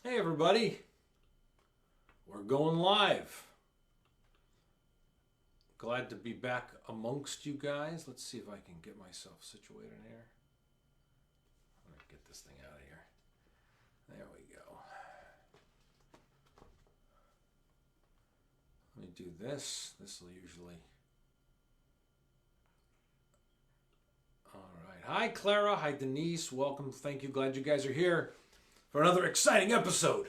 Hey everybody, we're going live. Glad to be back amongst you guys. Let's see if I can get myself situated here. I'm gonna get this thing out of here. There we go. Let me do this. This will usually. All right. Hi Clara. Hi Denise. Welcome. Thank you. Glad you guys are here for another exciting episode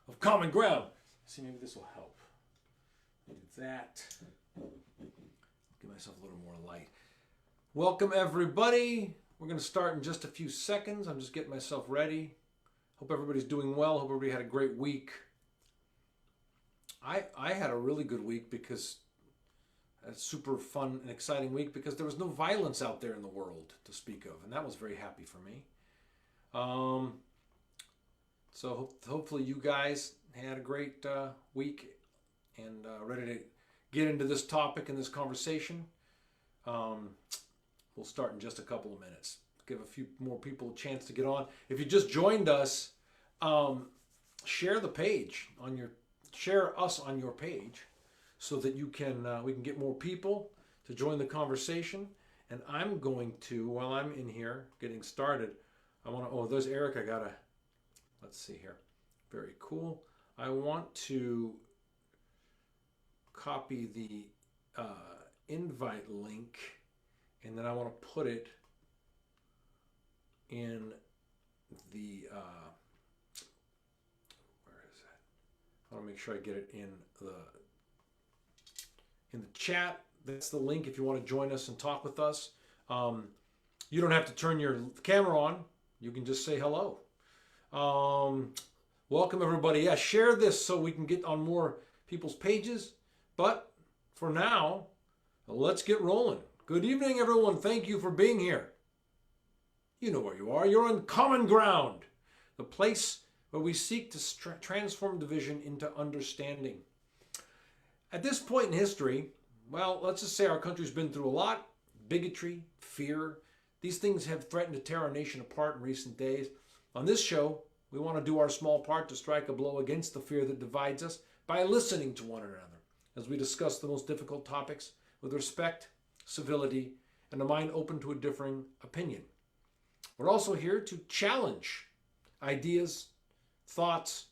of Common Ground. Let's see, maybe this will help. Maybe that. Give myself a little more light. Welcome everybody. We're going to start in just a few seconds. I'm just getting myself ready. Hope everybody's doing well. Hope everybody had a great week. I had a really good week because a super fun and exciting week because there was no violence out there in the world to speak of, and that was very happy for me. So hopefully you guys had a great week and ready to get into this topic and this conversation. We'll start in just a couple of minutes. Give a few more people a chance to get on. If you just joined us, share the page on your share us on your page so that you can we can get more people to join the conversation. And I'm going to, while I'm in here getting started, I want to. Oh, there's Eric. I gotta. Let's see here. Very cool. I want to copy the invite link, and then I want to put it in the where is that? I want to make sure I get it in the chat. That's the link if you want to join us and talk with us. You don't have to turn your camera on. You can just say hello. Welcome everybody. Yeah, share this so we can get on more people's pages. But for now, let's get rolling. Good evening, everyone. Thank you for being here. You know where you are. You're on Common Ground, the place where we seek to transform division into understanding. At this point in history, well, let's just say our country's been through a lot. Bigotry, fear. These things have threatened to tear our nation apart in recent days. On this show, we want to do our small part to strike a blow against the fear that divides us by listening to one another as we discuss the most difficult topics with respect, civility, and a mind open to a differing opinion. We're also here to challenge ideas, thoughts,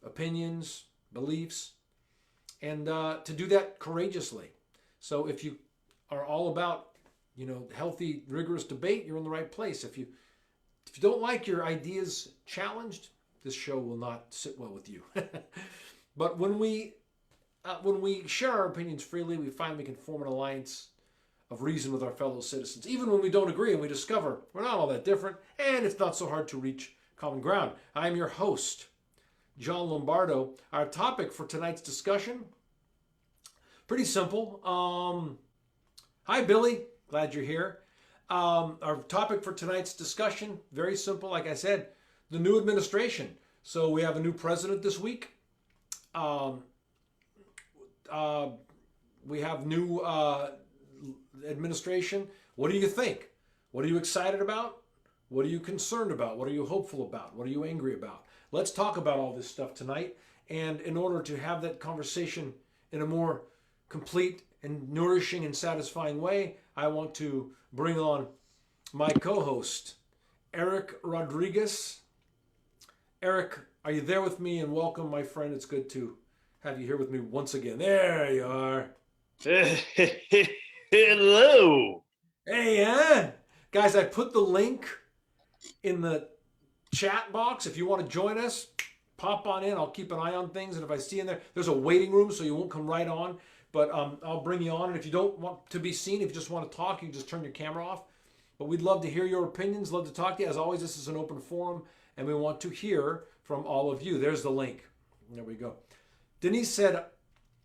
opinions, beliefs, and to do that courageously. So if you are all about, healthy, rigorous debate, you're in the right place. If you don't like your ideas challenged, this show will not sit well with you. But when we share our opinions freely, we find we can form an alliance of reason with our fellow citizens, even when we don't agree, and we discover we're not all that different, and it's not so hard to reach common ground. I'm your host, John Lombardo. Our topic for tonight's discussion, pretty simple. Hi, Billy. Glad you're here. Our topic for tonight's discussion, very simple. Like I said, the new administration. So we have a new president this week. We have new administration. What do you think? What are you excited about? What are you concerned about? What are you hopeful about? What are you angry about? Let's talk about all this stuff tonight. And in order to have that conversation in a more complete and nourishing and satisfying way, I want to bring on my co-host, Eric Rodriguez. Eric, are you there with me? And welcome, my friend. It's good to have you here with me once again. There you are. Hello. Hey, guys, I put the link in the chat box. If you want to join us, pop on in. I'll keep an eye on things. And if I see in there's a waiting room, so you won't come right on. But I'll bring you on. And if you don't want to be seen, if you just want to talk, you can just turn your camera off. But we'd love to hear your opinions, love to talk to you. As always, this is an open forum, and we want to hear from all of you. There's the link. There we go. Denise said,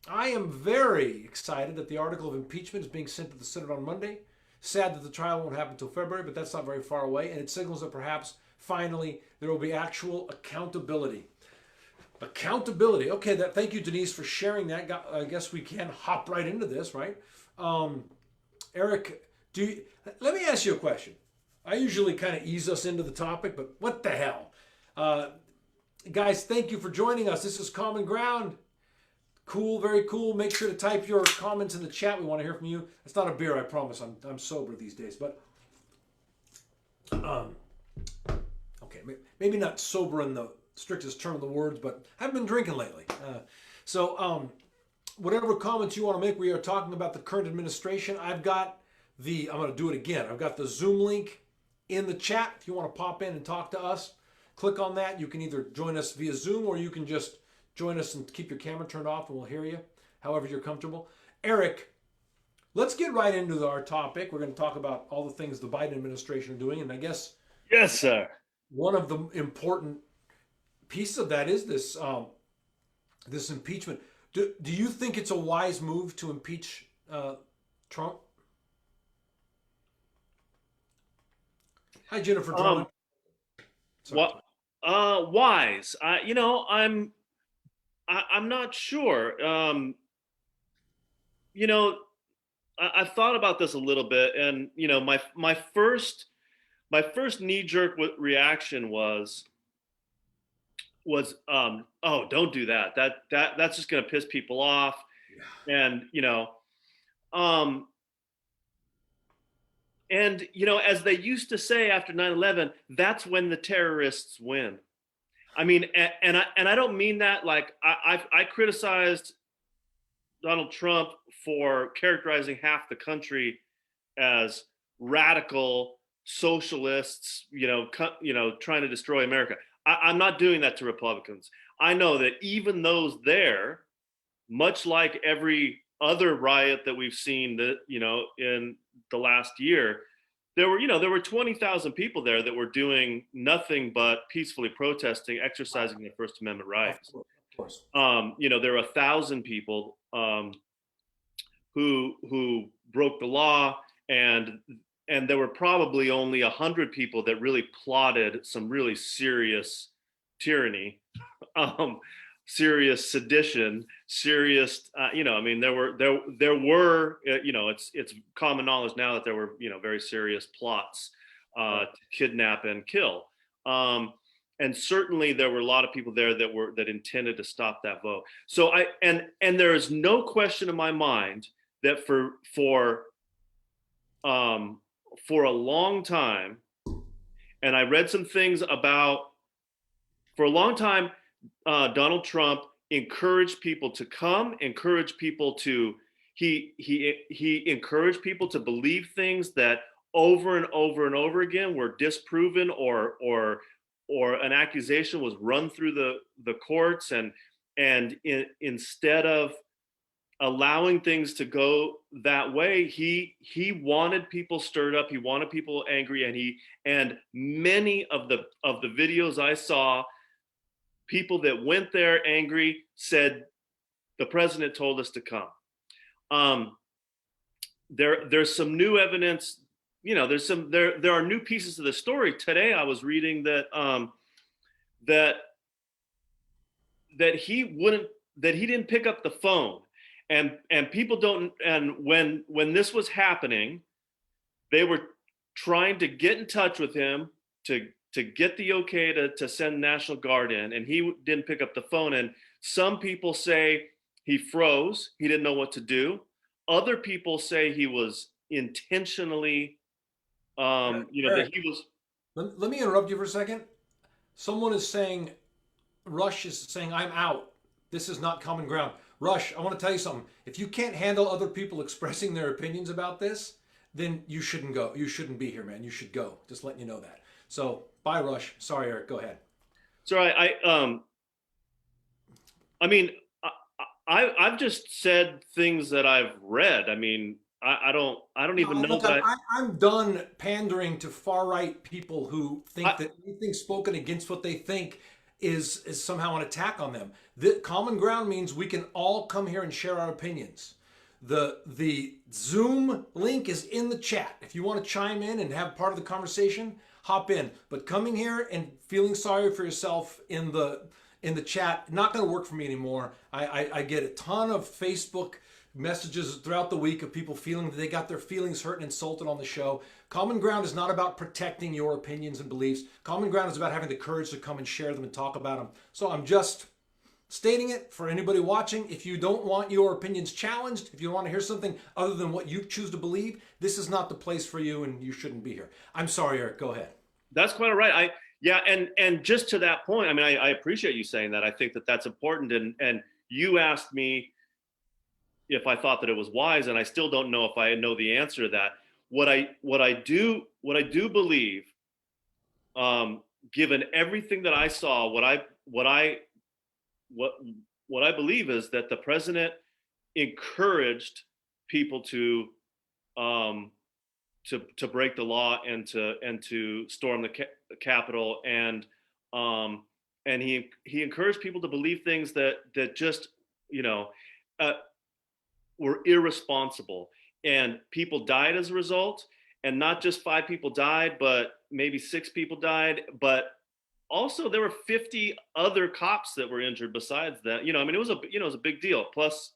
I am very excited that the article of impeachment is being sent to the Senate on Monday. Sad that the trial won't happen until February, but that's not very far away, and it signals that perhaps, finally, there will be actual accountability. Accountability. Okay, thank you, Denise, for sharing that. I guess we can hop right into this, right? Eric, let me ask you a question. I usually kind of ease us into the topic, but what the hell? Guys, thank you for joining us. This is Common Ground. Cool, very cool. Make sure to type your comments in the chat. We want to hear from you. It's not a beer, I promise. I'm sober these days, but um, okay, maybe not sober in the strictest term of the words, but I've been drinking lately. So whatever comments you want to make, we are talking about the current administration. I'm going to do it again. I've got the Zoom link in the chat. If you want to pop in and talk to us, click on that. You can either join us via Zoom or you can just join us and keep your camera turned off and we'll hear you however you're comfortable. Eric, let's get right into our topic. We're going to talk about all the things the Biden administration are doing. And I guess Yes, sir. one of the important pieces of that is this impeachment. Do you think it's a wise move to impeach Trump? Hi, Jennifer Drummond. Um, Sorry. what? Wise. I'm not sure. You know, I've thought about this a little bit, and my first knee jerk reaction was oh, don't do that. That's just gonna piss people off, and um as they used to say after 9/11, that's when the terrorists win. I mean, and I don't mean that like I criticized Donald Trump for characterizing half the country as radical socialists, trying to destroy America. I'm not doing that to Republicans. I know that even those there, much like every other riot that we've seen in the last year, there were 20,000 people there that were doing nothing but peacefully protesting, exercising their First Amendment Of rights. course, of course. There were 1,000 people who broke the law, and there were probably only 100 people that really plotted some really serious tyranny, um, serious sedition, serious. I mean, it's common knowledge now that there were very serious plots Right. to kidnap and kill. And certainly there were a lot of people there that intended to stop that vote. So there is no question in my mind that for a long time, and I read some things about, for a long time, Donald Trump encouraged people to come, encouraged people to he encouraged people to believe things that over and over and over again were disproven, or an accusation was run through the courts, instead of allowing things to go that way, he wanted people stirred up, he wanted people angry, and many of the videos I saw, people that went there angry said the president told us to come. There's some new evidence. There are new pieces of the story. Today I was reading that he didn't pick up the phone, and people don't. And when this was happening, they were trying to get in touch with him to get the okay to send National Guard in, and he didn't pick up the phone. And some people say he froze, he didn't know what to do. Other people say he was intentionally, that Eric, he was. let me interrupt you for a second. Someone is saying, Rush is saying, I'm out. This is not common ground. Rush, I want to tell you something. If you can't handle other people expressing their opinions about this, then you shouldn't go. You shouldn't be here, man. You should go. Just letting you know that. So, bye, Rush. Sorry, Eric. Go ahead. So I mean, I've just said things that I've read. I mean, I don't even No, know look, that I'm done pandering to far right people who think I that anything spoken against what they think is somehow an attack on them. The common ground means we can all come here and share our opinions. The Zoom link is in the chat. If you want to chime in and have part of the conversation, hop in. But coming here and feeling sorry for yourself in the chat, not going to work for me anymore. I get a ton of Facebook messages throughout the week of people feeling that they got their feelings hurt and insulted on the show. Common Ground is not about protecting your opinions and beliefs. Common Ground is about having the courage to come and share them and talk about them. So I'm just stating it for anybody watching. If you don't want your opinions challenged, if you want to hear something other than what you choose to believe, this is not the place for you and you shouldn't be here. I'm sorry, Eric, go ahead. That's quite all right. Yeah, and just to that point, I mean, I appreciate you saying that. I think that that's important. And you asked me if I thought that it was wise, and I still don't know if I know the answer to that. What I do believe, given everything that I saw, what I believe is that the president encouraged people to break the law and to storm the Capitol, and he encouraged people to believe things that just were irresponsible, and people died as a result. And not just 5 people died, but maybe 6 people died, but also there were 50 other cops that were injured besides that. I mean, it was a big deal. Plus,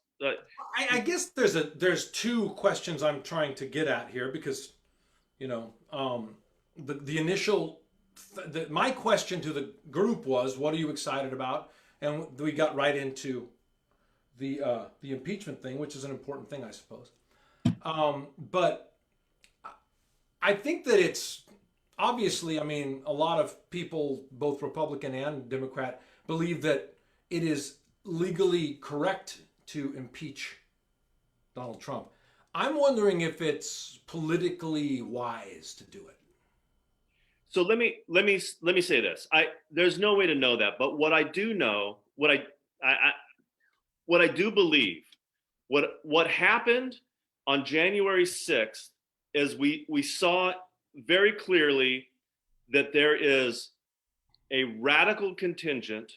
I guess there's 2 questions I'm trying to get at here, because the initial my question to the group was, what are you excited about? And we got right into the impeachment thing, which is an important thing, I suppose. But I think that it's obviously, I mean, a lot of people, both Republican and Democrat, believe that it is legally correct to impeach Donald Trump. I'm wondering if it's politically wise to do it. So let me say this. There's no way to know that, but what I do know, what I do believe, what happened on January 6th is we saw very clearly that there is a radical contingent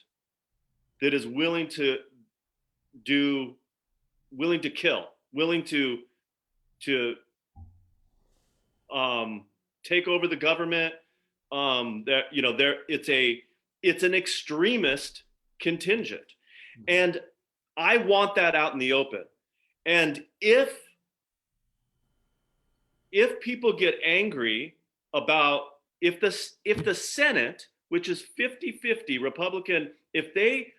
that is willing to kill, willing to take over the government. It's an extremist contingent, and I want that out in the open. And if people get angry about if the Senate, which is 50-50 Republican, if they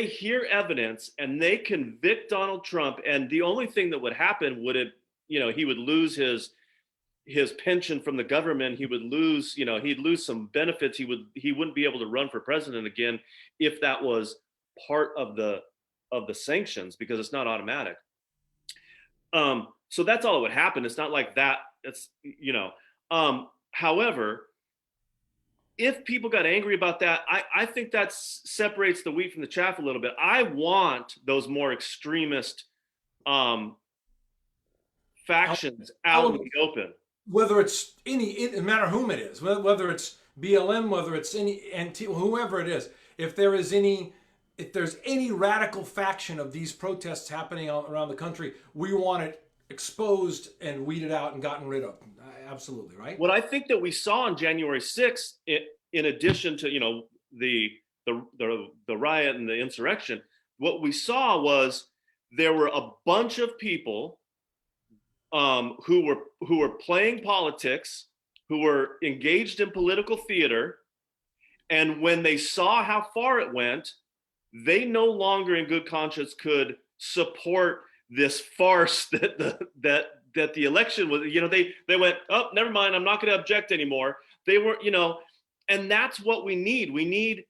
hear evidence and they convict Donald Trump, and the only thing that would happen he would lose his pension from the government, he'd lose some benefits, he wouldn't be able to run for president again if that was part of the sanctions, because it's not automatic. So that's all that would happen. It's not like that. It's however, if people got angry about that, I think that separates the wheat from the chaff a little bit. I want those more extremist factions out in the open. Whether it's no matter whom it is, whether it's BLM, whether it's whoever it is, if there's any radical faction of these protests happening around the country, we want it exposed and weeded out and gotten rid of. Absolutely, right? What I think that we saw on January 6th, in addition to the riot and the insurrection, what we saw was there were a bunch of people who were playing politics, who were engaged in political theater, and when they saw how far it went, they no longer, in good conscience, could support this farce that the election was. They went, oh, never mind, I'm not going to object anymore. They were, and that's what we need. We need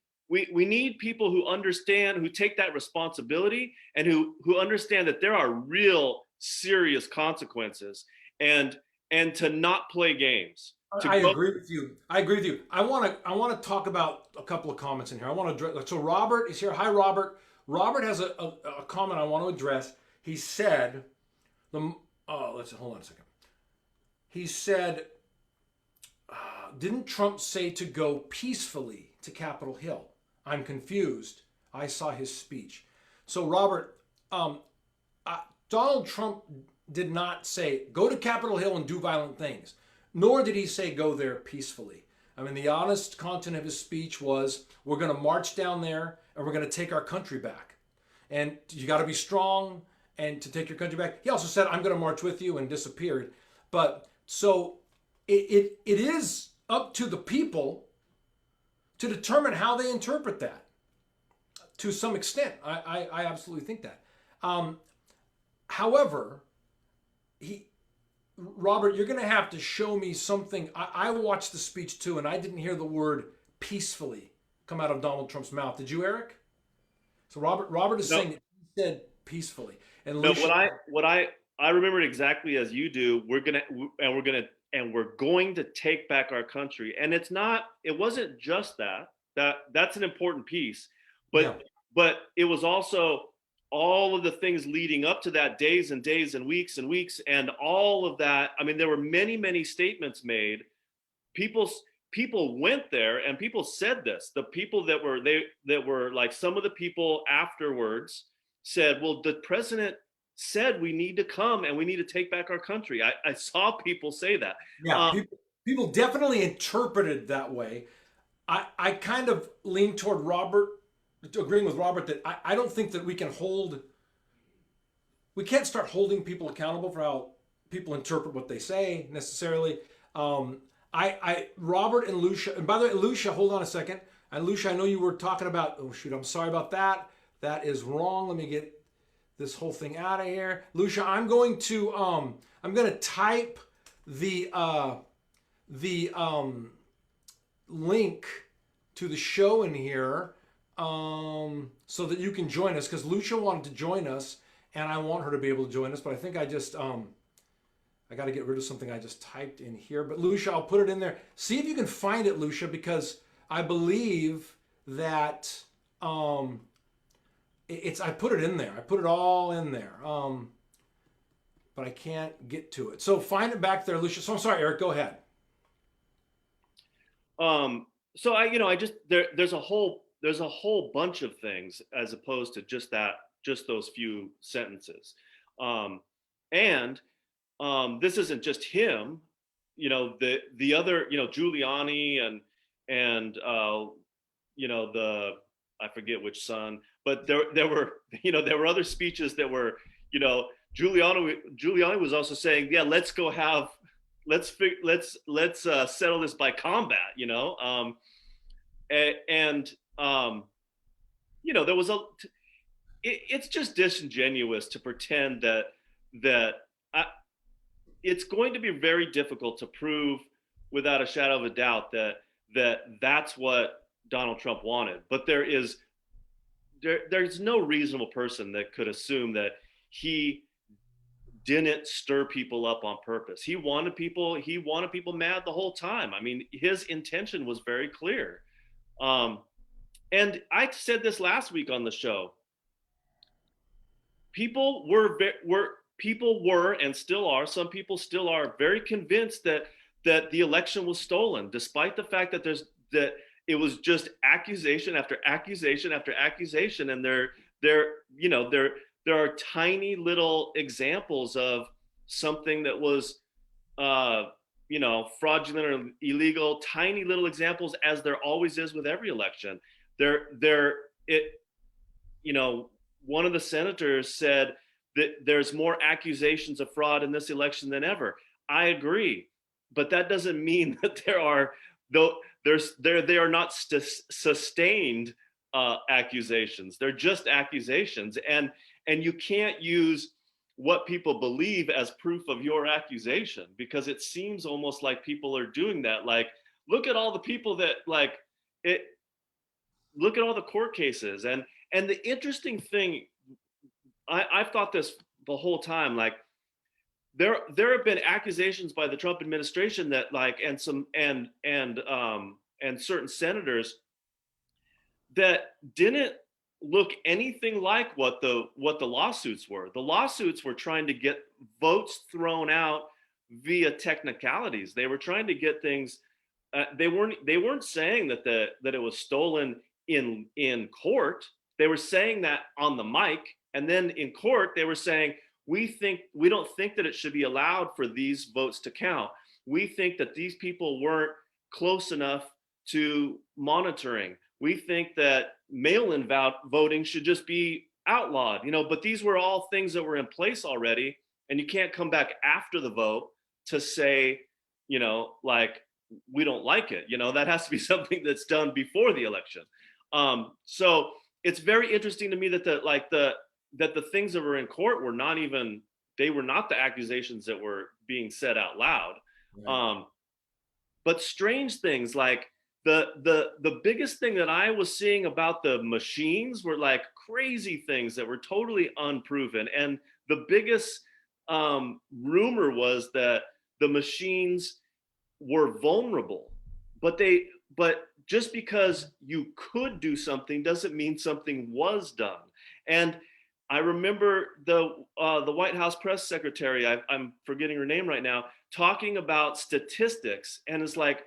people who understand, who take that responsibility, and who understand that there are real serious consequences, and to not play games. I agree with you. I want to talk about a couple of comments in here. I want to address. So Robert is here. Hi, Robert. Robert has a comment I want to address. He said, hold on a second. He said, didn't Trump say to go peacefully to Capitol Hill? I'm confused. I saw his speech. So Robert, Donald Trump did not say go to Capitol Hill and do violent things, nor did he say go there peacefully. I mean, the honest content of his speech was, we're going to march down there and we're going to take our country back. And you got to be strong, and to take your country back. He also said, I'm going to march with you, and disappeared. But so it is up to the people to determine how they interpret that to some extent. I absolutely think that. However, Robert, you're going to have to show me something. I watched the speech too, and I didn't hear the word peacefully come out of Donald Trump's mouth. Did you, Eric? So Robert is saying that he said peacefully. And No, Lucia, I remember it exactly as you do. We're going to take back our country. And it wasn't just that's an important piece, yeah, but it was also all of the things leading up to that, days and days and weeks and all of that. I mean, there were many, many statements made. People people went there and people said this. The people that were like, some of the people afterwards said, well, the president said we need to come and we need to take back our country. I saw people say that. yeah. People definitely interpreted that way. I kind of lean toward Robert, agreeing with Robert that I don't think that we can't start holding people accountable for how people interpret what they say necessarily. Robert and Lucia, and by the way, Lucia, hold on a second. And Lucia, I know you were talking about, oh shoot, I'm sorry about that. That is wrong. Let me get this whole thing out of here. Lucia, I'm going to type the link to the show in here so that you can join us, because Lucia wanted to join us and I want her to be able to join us, but I think I just I got to get rid of something I just typed in here. But Lucia, I'll put it in there. See if you can find it, Lucia, because I believe that I put it in there. I put it all in there. But I can't get to it. So find it back there, Lucia. So I'm sorry, Eric, go ahead. So there's a whole bunch of things as opposed to just those few sentences. And this isn't just him, the other, Giuliani and I forget which son, but there were other speeches that were, Giuliani was also saying, yeah, let's settle this by combat, there was it's just disingenuous to pretend that it's going to be very difficult to prove without a shadow of a doubt that's what Donald Trump wanted. But there's no reasonable person that could assume that he didn't stir people up on purpose. He wanted people mad the whole time. I mean, his intention was very clear. And I said this last week on the show. People were and still are, some people still are very convinced that the election was stolen, despite the fact that it was just accusation after accusation after accusation. And there are tiny little examples of something that was fraudulent or illegal, tiny little examples, as there always is with every election. One of the senators said that there's more accusations of fraud in this election than ever. I agree, but that doesn't mean that they are not sustained accusations. They're just accusations, and you can't use what people believe as proof of your accusation, because it seems almost like people are doing that. Like, look at all the people that look at all the court cases, and the interesting thing, I've thought this the whole time, like there have been accusations by the Trump administration that and certain senators that didn't look anything like what the lawsuits were. The lawsuits were trying to get votes thrown out via technicalities. They were trying to get things. They weren't saying that it was stolen in court. They were saying that on the mic, and then in court they were saying, we don't think that it should be allowed for these votes to count. We think that these people weren't close enough to monitoring. We think that mail-in voting should just be outlawed, but these were all things that were in place already. And you can't come back after the vote to say, like, we don't like it. That has to be something that's done before the election. So it's very interesting to me that the things that were in court were not even, they were not the accusations that were being said out loud. Right. Um, but strange things like the biggest thing that I was seeing about the machines were like crazy things that were totally unproven. And the biggest rumor was that the machines were vulnerable, but just because you could do something doesn't mean something was done. And I remember the White House press secretary, I'm forgetting her name right now, talking about statistics, and it's like,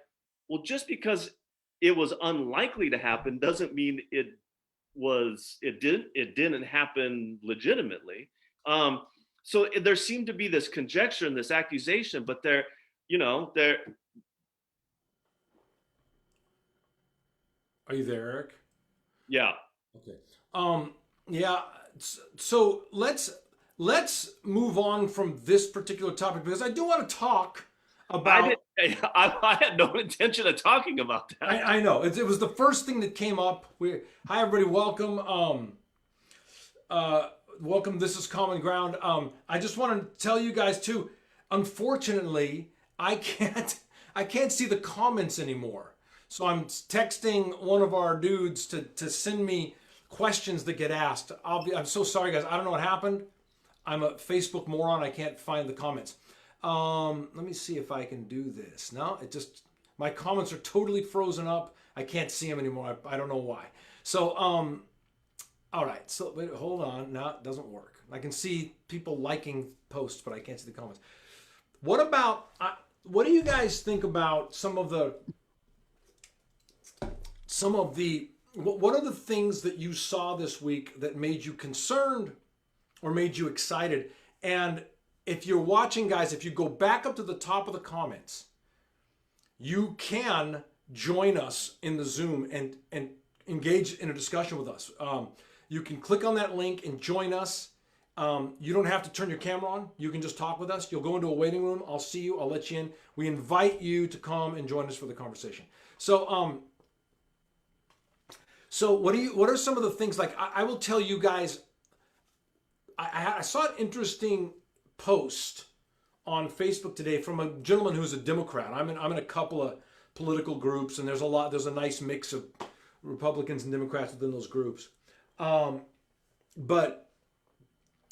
well, just because it was unlikely to happen doesn't mean it didn't happen legitimately. So there seemed to be this conjecture and this accusation, but there. Are you there, Eric? Yeah. Okay. Yeah. So let's move on from this particular topic because I do want to talk I about. did. I had no intention of talking about that. I know it was the first thing that came up. Hi everybody, welcome. Welcome. This is Common Ground. I just want to tell you guys too. Unfortunately, I can't see the comments anymore. So I'm texting one of our dudes to send me questions that get asked. I'm so sorry, guys. I don't know what happened. I'm a Facebook moron. I can't find the comments. Let me see if I can do this. No, my comments are totally frozen up. I can't see them anymore. I don't know why. So, all right. So, wait, hold on. No, it doesn't work. I can see people liking posts, but I can't see the comments. What do you guys think about what are the things that you saw this week that made you concerned or made you excited? And if you're watching, guys, if you go back up to the top of the comments, you can join us in the Zoom and engage in a discussion with us. You can click on that link and join us. You don't have to turn your camera on. You can just talk with us. You'll go into a waiting room. I'll see you. I'll let you in. We invite you to come and join us for the conversation. So what are some of the things, like I will tell you guys, I saw an interesting post on Facebook today from a gentleman who's a Democrat. I'm in a couple of political groups, and there's a nice mix of Republicans and Democrats within those groups. But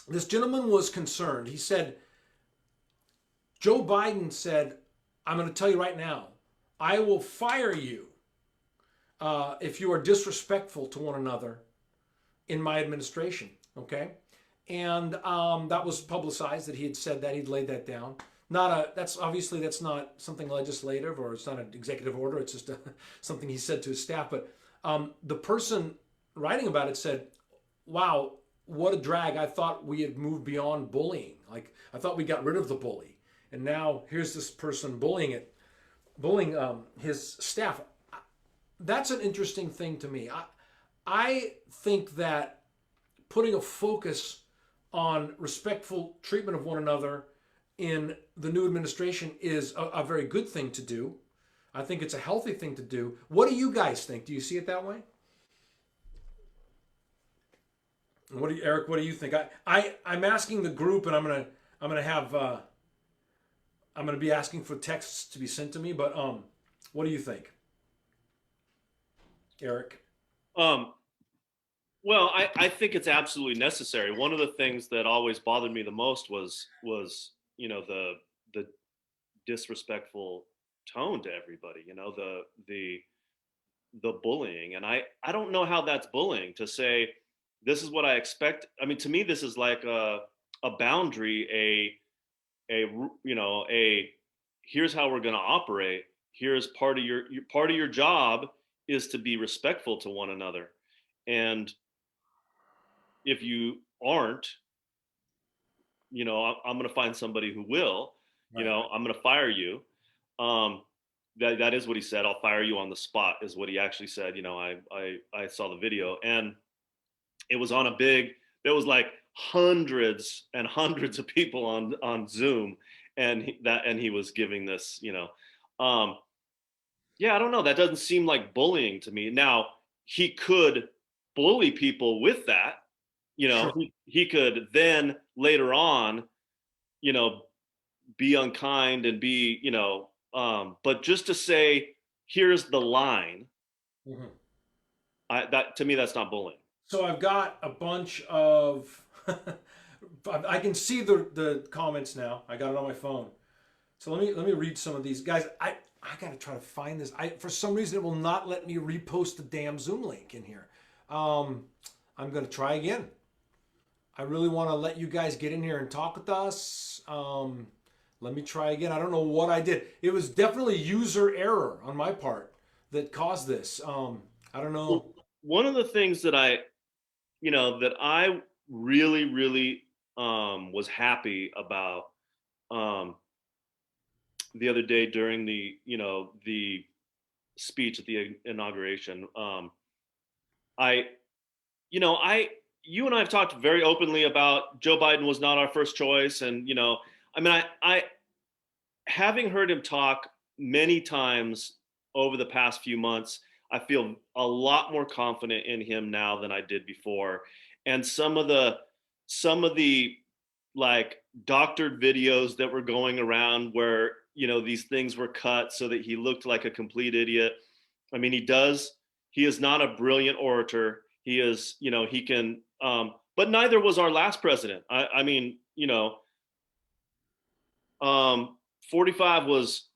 this gentleman was concerned. He said, Joe Biden said, I'm going to tell you right now, I will fire you if you are disrespectful to one another in my administration. Okay. And that was publicized that he had said that. He'd laid that down. That's not something legislative, or it's not an executive order. It's just something he said to his staff. But the person writing about it said, wow, what a drag. I thought we had moved beyond bullying. Like, I thought we got rid of the bully. And now here's this person bullying his staff. That's an interesting thing to me. I think that putting a focus on respectful treatment of one another in the new administration is a very good thing to do. I think it's a healthy thing to do. What do you guys think? Do you see it that way? Eric? What do you think? I'm asking the group, and I'm gonna be asking for texts to be sent to me. But what do you think, Eric? Well, I think it's absolutely necessary. One of the things that always bothered me the most was the disrespectful tone to everybody. The bullying, and I don't know how that's bullying to say this is what I expect. I mean, to me, this is like a boundary, a here's how we're going to operate. Here's part of your job is to be respectful to one another, and if you aren't, I'm going to find somebody who will. Right. I'm going to fire you. That is what he said. I'll fire you on the spot is what he actually said. I saw the video, and it was on a big there was like hundreds and hundreds of people on Zoom, and he was giving this, yeah, I don't know. That doesn't seem like bullying to me. Now, he could bully people with that. Sure. He could then later on, you know, be unkind and be, but just to say, here's the line, Mhm. that to me, that's not bullying. So I've got a bunch of. I can see the comments now. I got it on my phone. So let me read some of these guys. I gotta try to find this. For some reason it will not let me repost the damn Zoom link in here. Um, I'm gonna try again. I really want to let you guys get in here and talk with us. Let me try again. I don't know what I did. It was definitely user error on my part that caused this. I don't know. Well, one of the things that I really, really was happy about um, the other day during the speech at the inauguration. I, you and I have talked very openly about Joe Biden was not our first choice, and I mean, I having heard him talk many times over the past few months, I feel a lot more confident in him now than I did before. And some of the like doctored videos that were going around where these things were cut so that he looked like a complete idiot. I mean, he is not a brilliant orator. He is, he can but neither was our last president. I mean, 45 was,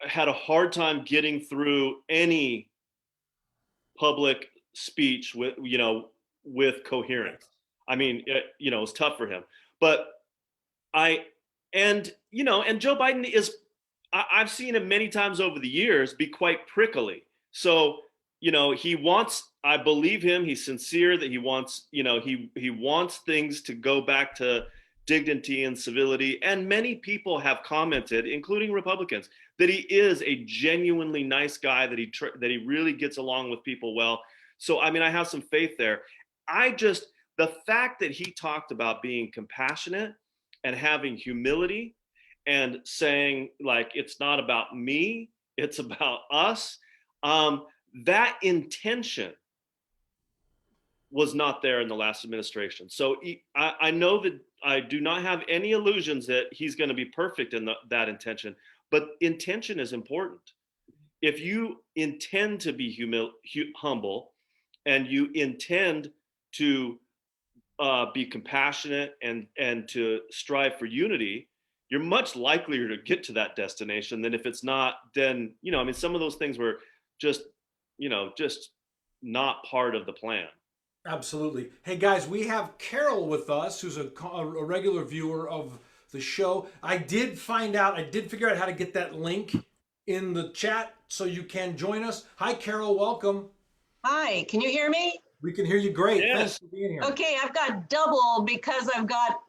had a hard time getting through any public speech with coherence. I mean, it was tough for him. But I, and Joe Biden is, I've seen him many times over the years be quite prickly. So, he wants, I believe him, he's sincere that he wants, he wants things to go back to dignity and civility. And many people have commented, including Republicans, that he is a genuinely nice guy, that he really gets along with people well. So, I mean, I have some faith there. The fact that he talked about being compassionate and having humility and saying, like, it's not about me, it's about us. That intention was not there in the last administration. So I know that I do not have any illusions that he's going to be perfect in that intention, but intention is important. If you intend to be humble, and you intend to be compassionate and to strive for unity, you're much likelier to get to that destination than if it's not. Then I mean, some of those things were just just not part of the plan. Absolutely. Hey guys, we have Carol with us, who's a regular viewer of the show. I did figure out how to get that link in the chat so you can join us. Hi, Carol. Welcome. Hi, can you hear me? We can hear you great. Thanks Yes. for being here. Okay, I've got double because I've got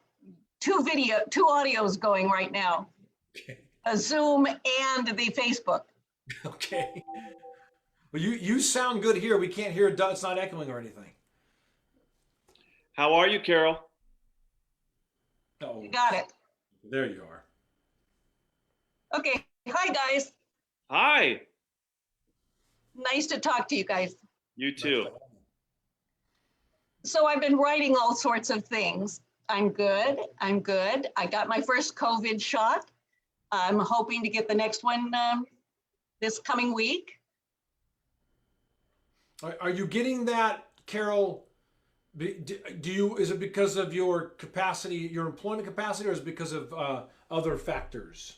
two audios going right now, Okay. a Zoom and the Facebook. Okay. Well, you sound good here. We can't hear. It's not echoing or anything. How are you, Carol? Oh, You got it. there you are. Okay, hi guys. Hi. Nice to talk to you guys. You too. So I've been writing all sorts of things. I'm good. I got my first COVID shot. I'm hoping to get the next one this coming week. Are you getting that, Carol? Is it because of your capacity, your employment capacity, or is it because of other factors?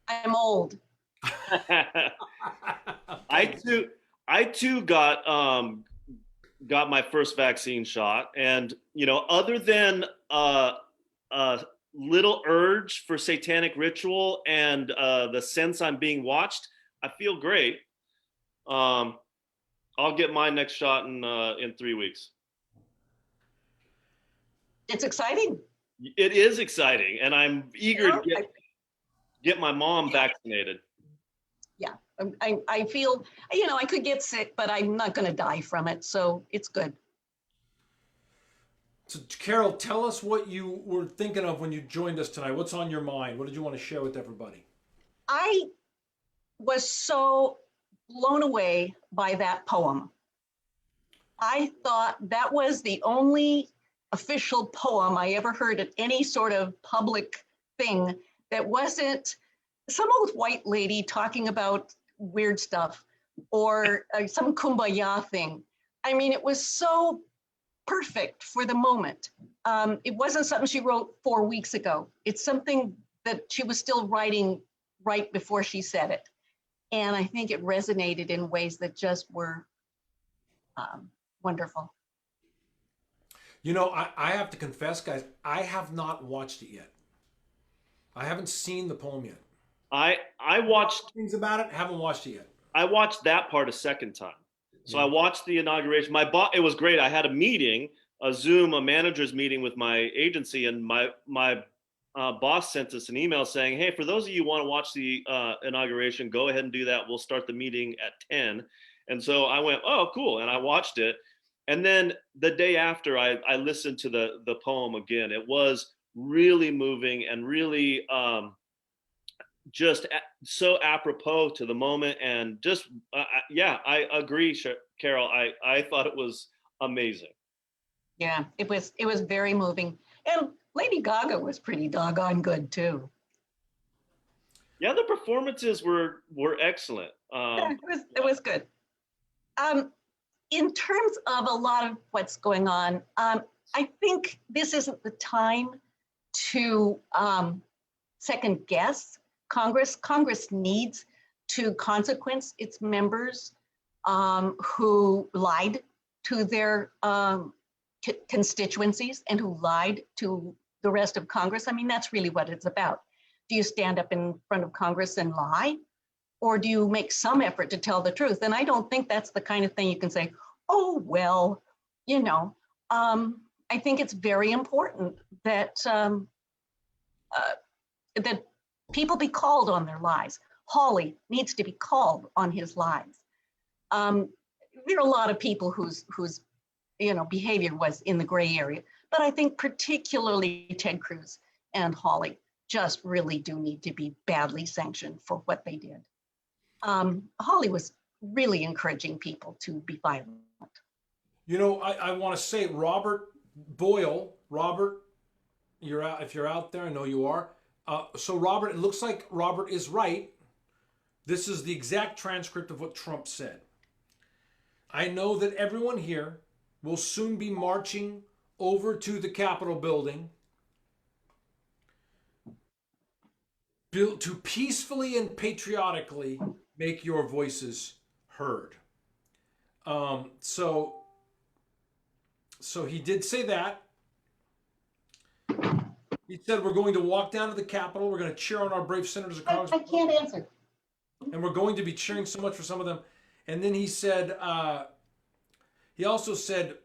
I'm old. I too got my first vaccine shot, and other than a little urge for satanic ritual and the sense I'm being watched, I feel great. I'll get my next shot in 3 weeks. It's exciting. It is exciting, and I'm eager You know, to get my mom vaccinated. Yeah, I feel, I could get sick, but I'm not going to die from it. So it's good. So, Carol, tell us what you were thinking of when you joined us tonight. What's on your mind? What did you want to share with everybody? I was so blown away by that poem. I thought that was the only official poem I ever heard at any sort of public thing that wasn't some old white lady talking about weird stuff or some kumbaya thing. I mean, it was so perfect for the moment. It wasn't something she wrote 4 weeks ago. It's something that she was still writing right before she said it. And I think it resonated in ways that just were wonderful. You know, I have to confess, guys, I have not watched it yet. I haven't seen the poem yet. I watched Things about it, haven't watched it yet. I watched that part a second time. So Yeah. I watched the inauguration. My boss, it was great. I had a meeting, a Zoom, a manager's meeting with my agency, and my boss sent us an email saying, "Hey, for those of you who want to watch the inauguration, go ahead and do that. We'll start the meeting at 10." And so I went, "Oh, cool," and I watched it. And then the day after, I listened to the poem again. It was really moving and really just so apropos to the moment, and just yeah, I agree, Carol. I thought it was amazing. Yeah, it was very moving. And Lady Gaga was pretty doggone good too. Yeah, the performances were excellent. Yeah, it was good. Um, in terms of a lot of what's going on, I think this isn't the time to second guess Congress. Congress needs to consequence its members who lied to their constituencies and who lied to the rest of Congress. I mean, that's really what it's about. Do you stand up in front of Congress and lie? Or do you make some effort to tell the truth? And I don't think that's the kind of thing you can say, oh, well, you know. I think it's very important that that people be called on their lies. Hawley needs to be called on his lies. There are a lot of people whose behavior was in the gray area, but I think particularly Ted Cruz and Hawley just really do need to be badly sanctioned for what they did. Hawley was really encouraging people to be violent. You know, I want to say, Robert Boyle, Robert, you're out. If you're out there, I know you are. So Robert, it looks like Robert is right. This is the exact transcript of what Trump said. I know that everyone here will soon be marching over to the Capitol building to peacefully and patriotically make your voices heard. So he did say that. He said we're going to walk down to the Capitol. We're going to cheer on our brave senators and I congressmen. can't answer. And we're going to be cheering so much for some of them. And then he said, he also said,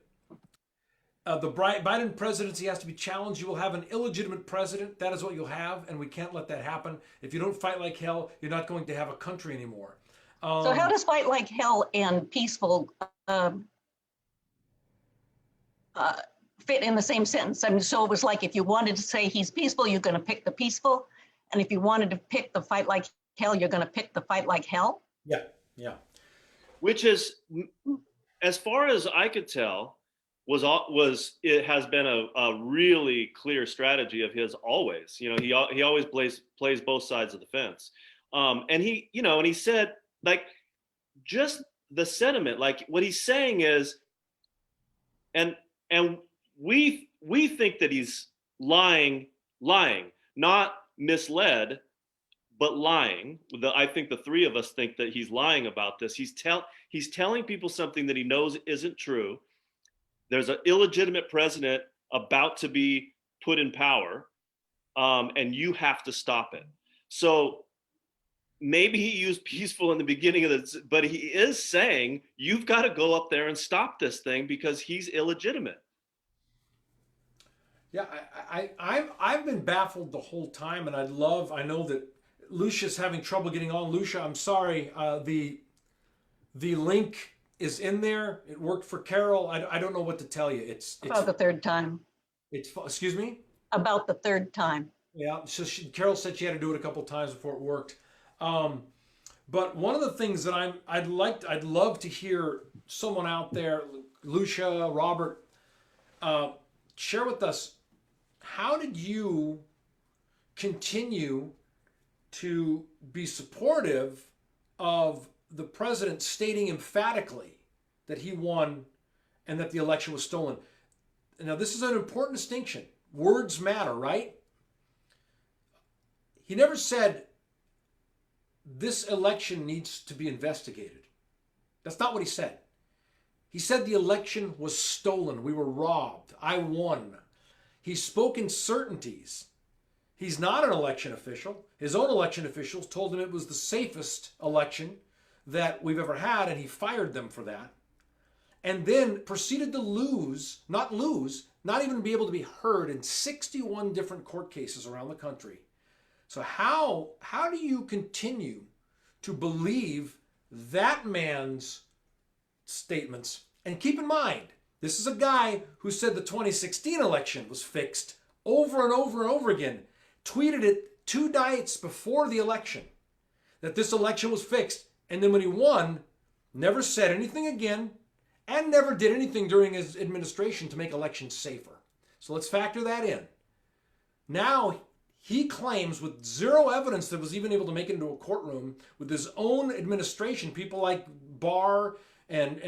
the Biden presidency has to be challenged. You will have an illegitimate president. That is what you'll have, and we can't let that happen. If you don't fight like hell, you're not going to have a country anymore. So how does fight like hell and peaceful fit in the same sentence? I mean, so it was like if you wanted to say he's peaceful, you're going to pick the peaceful, and if you wanted to pick the fight like hell, you're going to pick the fight like hell. Yeah, yeah. Which is, as far as I could tell, it has been a really clear strategy of his always. You know, he always plays both sides of the fence. And he said, like, just the sentiment, like what he's saying is, and we think that he's lying, not misled, but lying. I think the three of us think that he's lying about this. He's telling people something that he knows isn't true. There's an illegitimate president about to be put in power, and you have to stop it. So maybe he used peaceful in the beginning of this, but he is saying you've got to go up there and stop this thing because he's illegitimate. Yeah, I've been baffled the whole time, and I know that Lucia's having trouble getting on. Lucia, I'm sorry. The link is in there. It worked for Carol. I don't know what to tell you. It's About the third time. Excuse me? about the third time. Yeah. So Carol said she had to do it a couple times before it worked. Um, but one of the things that I'd love to hear someone out there, Lucia, Robert, uh, share with us, how did you continue to be supportive of the president stating emphatically that he won and that the election was stolen? Now, this is an important distinction. Words matter, right? He never said this election needs to be investigated. That's not what he said. He said the election was stolen. We were robbed. I won. He spoke in certainties. He's not an election official. His own election officials told him it was the safest election that we've ever had, and he fired them for that. And then proceeded to not even be able to be heard in 61 different court cases around the country. So how do you continue to believe that man's statements? And keep in mind, this is a guy who said the 2016 election was fixed over and over and over again. Tweeted it 2 nights before the election that this election was fixed. And then when he won, never said anything again and never did anything during his administration to make elections safer. So let's factor that in. Now he claims with zero evidence that was even able to make it into a courtroom with his own administration, people like Barr and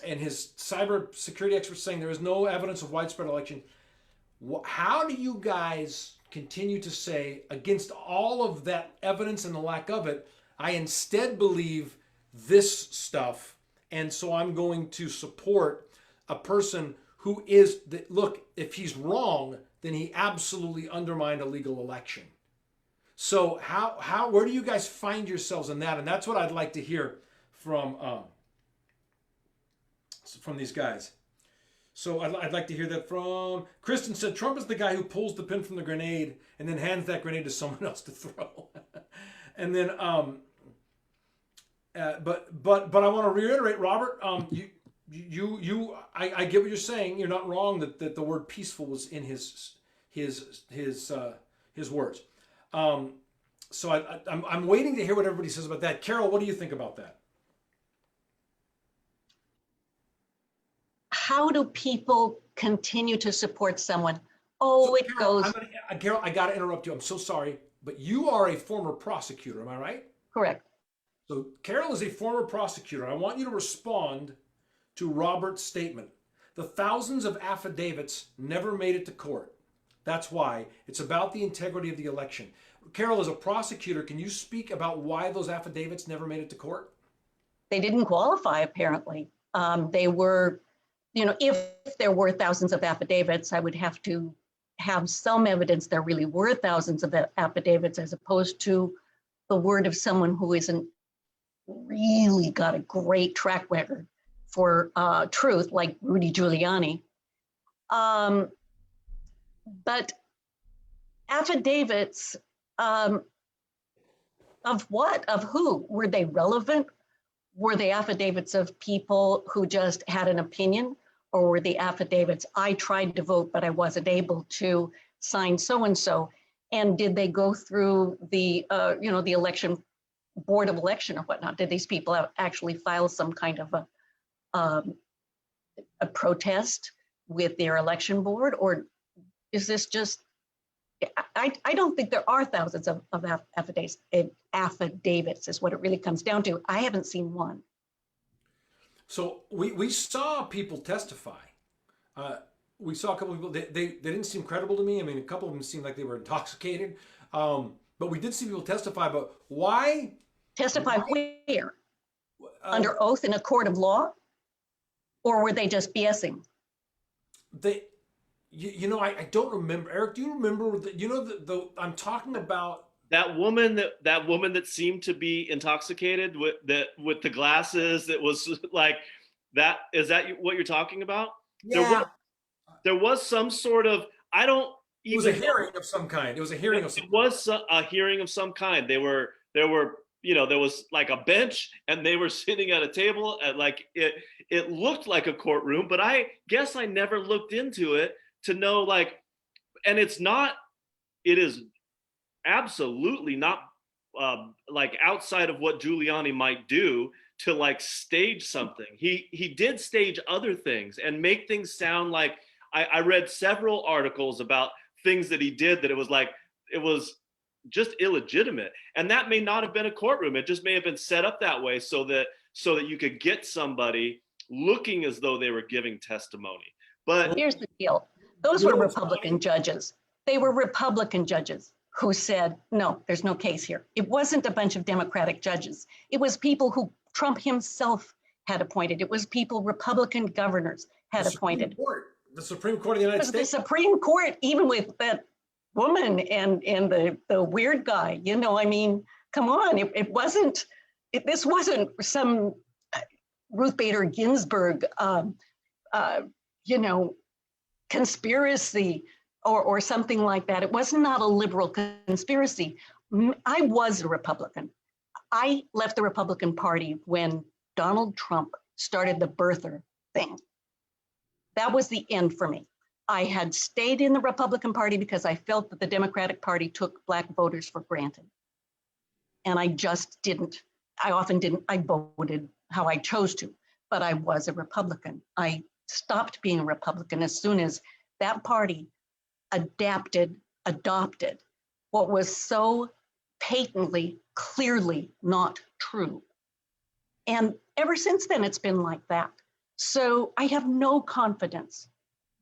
his cyber security experts saying there is no evidence of widespread election. How do you guys continue to say, against all of that evidence and the lack of it, I instead believe this stuff, and so I'm going to support a person who is, look, if he's wrong, then he absolutely undermined a legal election. So where do you guys find yourselves in that? And that's what I'd like to hear from these guys. So I'd like to hear that from Kristen. Said Trump is the guy who pulls the pin from the grenade and then hands that grenade to someone else to throw. And then but I want to reiterate, Robert, I get what you're saying. You're not wrong that the word peaceful was in his words. So I'm waiting to hear what everybody says about that. Carol, what do you think about that? How do people continue to support someone? Oh, So, it Carol, goes. Carol, I got to interrupt you. I'm so sorry, but you are a former prosecutor. Am I right? Correct. So Carol is a former prosecutor. I want you to respond to Robert's statement. The thousands of affidavits never made it to court. That's why. It's about the integrity of the election. Carol, as a prosecutor, can you speak about why those affidavits never made it to court? They didn't qualify, apparently. They were, if there were thousands of affidavits, I would have to have some evidence there really were thousands of affidavits, as opposed to the word of someone who isn't really got a great track record for truth, like Rudy Giuliani. But affidavits of what? Of who? Were they relevant? Were they affidavits of people who just had an opinion? Or were the affidavits, I tried to vote, but I wasn't able to sign so-and-so? And did they go through the election, board of election or whatnot? Did these people actually file some kind of a protest with their election board? Or is this just, I don't think there are thousands of affidavits. Affidavits is what it really comes down to. I haven't seen one. So we saw people testify. We saw a couple of people. They didn't seem credible to me. I mean, a couple of them seemed like they were intoxicated. But we did see people testify. But why? Testify where? Under oath in a court of law? Or were they just BSing? I don't remember. Eric, do you remember? I'm talking about that woman that seemed to be intoxicated with the glasses. That was like that. Is that what you're talking about? Yeah. There was some sort of, I don't even. It was a hearing of some kind. It was a hearing of some kind. It was a hearing of some kind. There was like a bench and they were sitting at a table, and like it looked like a courtroom, but I guess I never looked into it to know, like, and it is absolutely not like outside of what Giuliani might do to like stage something. He did stage other things and make things sound like, I read several articles about things that he did that it was just illegitimate. And that may not have been a courtroom. It just may have been set up that way so that you could get somebody looking as though they were giving testimony. But here's the deal. Those were Republican judges. They were Republican judges who said, no, there's no case here. It wasn't a bunch of Democratic judges. It was people who Trump himself had appointed. It was people Republican governors had appointed. The Supreme Court of the United States. The Supreme Court, even with that woman and the weird guy, you know, I mean, come on, this wasn't some Ruth Bader Ginsburg, you know, conspiracy or something like that. It was not a liberal conspiracy. I was a Republican. I left the Republican Party when Donald Trump started the birther thing. That was the end for me. I had stayed in the Republican Party because I felt that the Democratic Party took Black voters for granted. And I just didn't. I often didn't. I voted how I chose to, but I was a Republican. I stopped being a Republican as soon as that party adopted what was so patently, clearly not true. And ever since then, it's been like that. So I have no confidence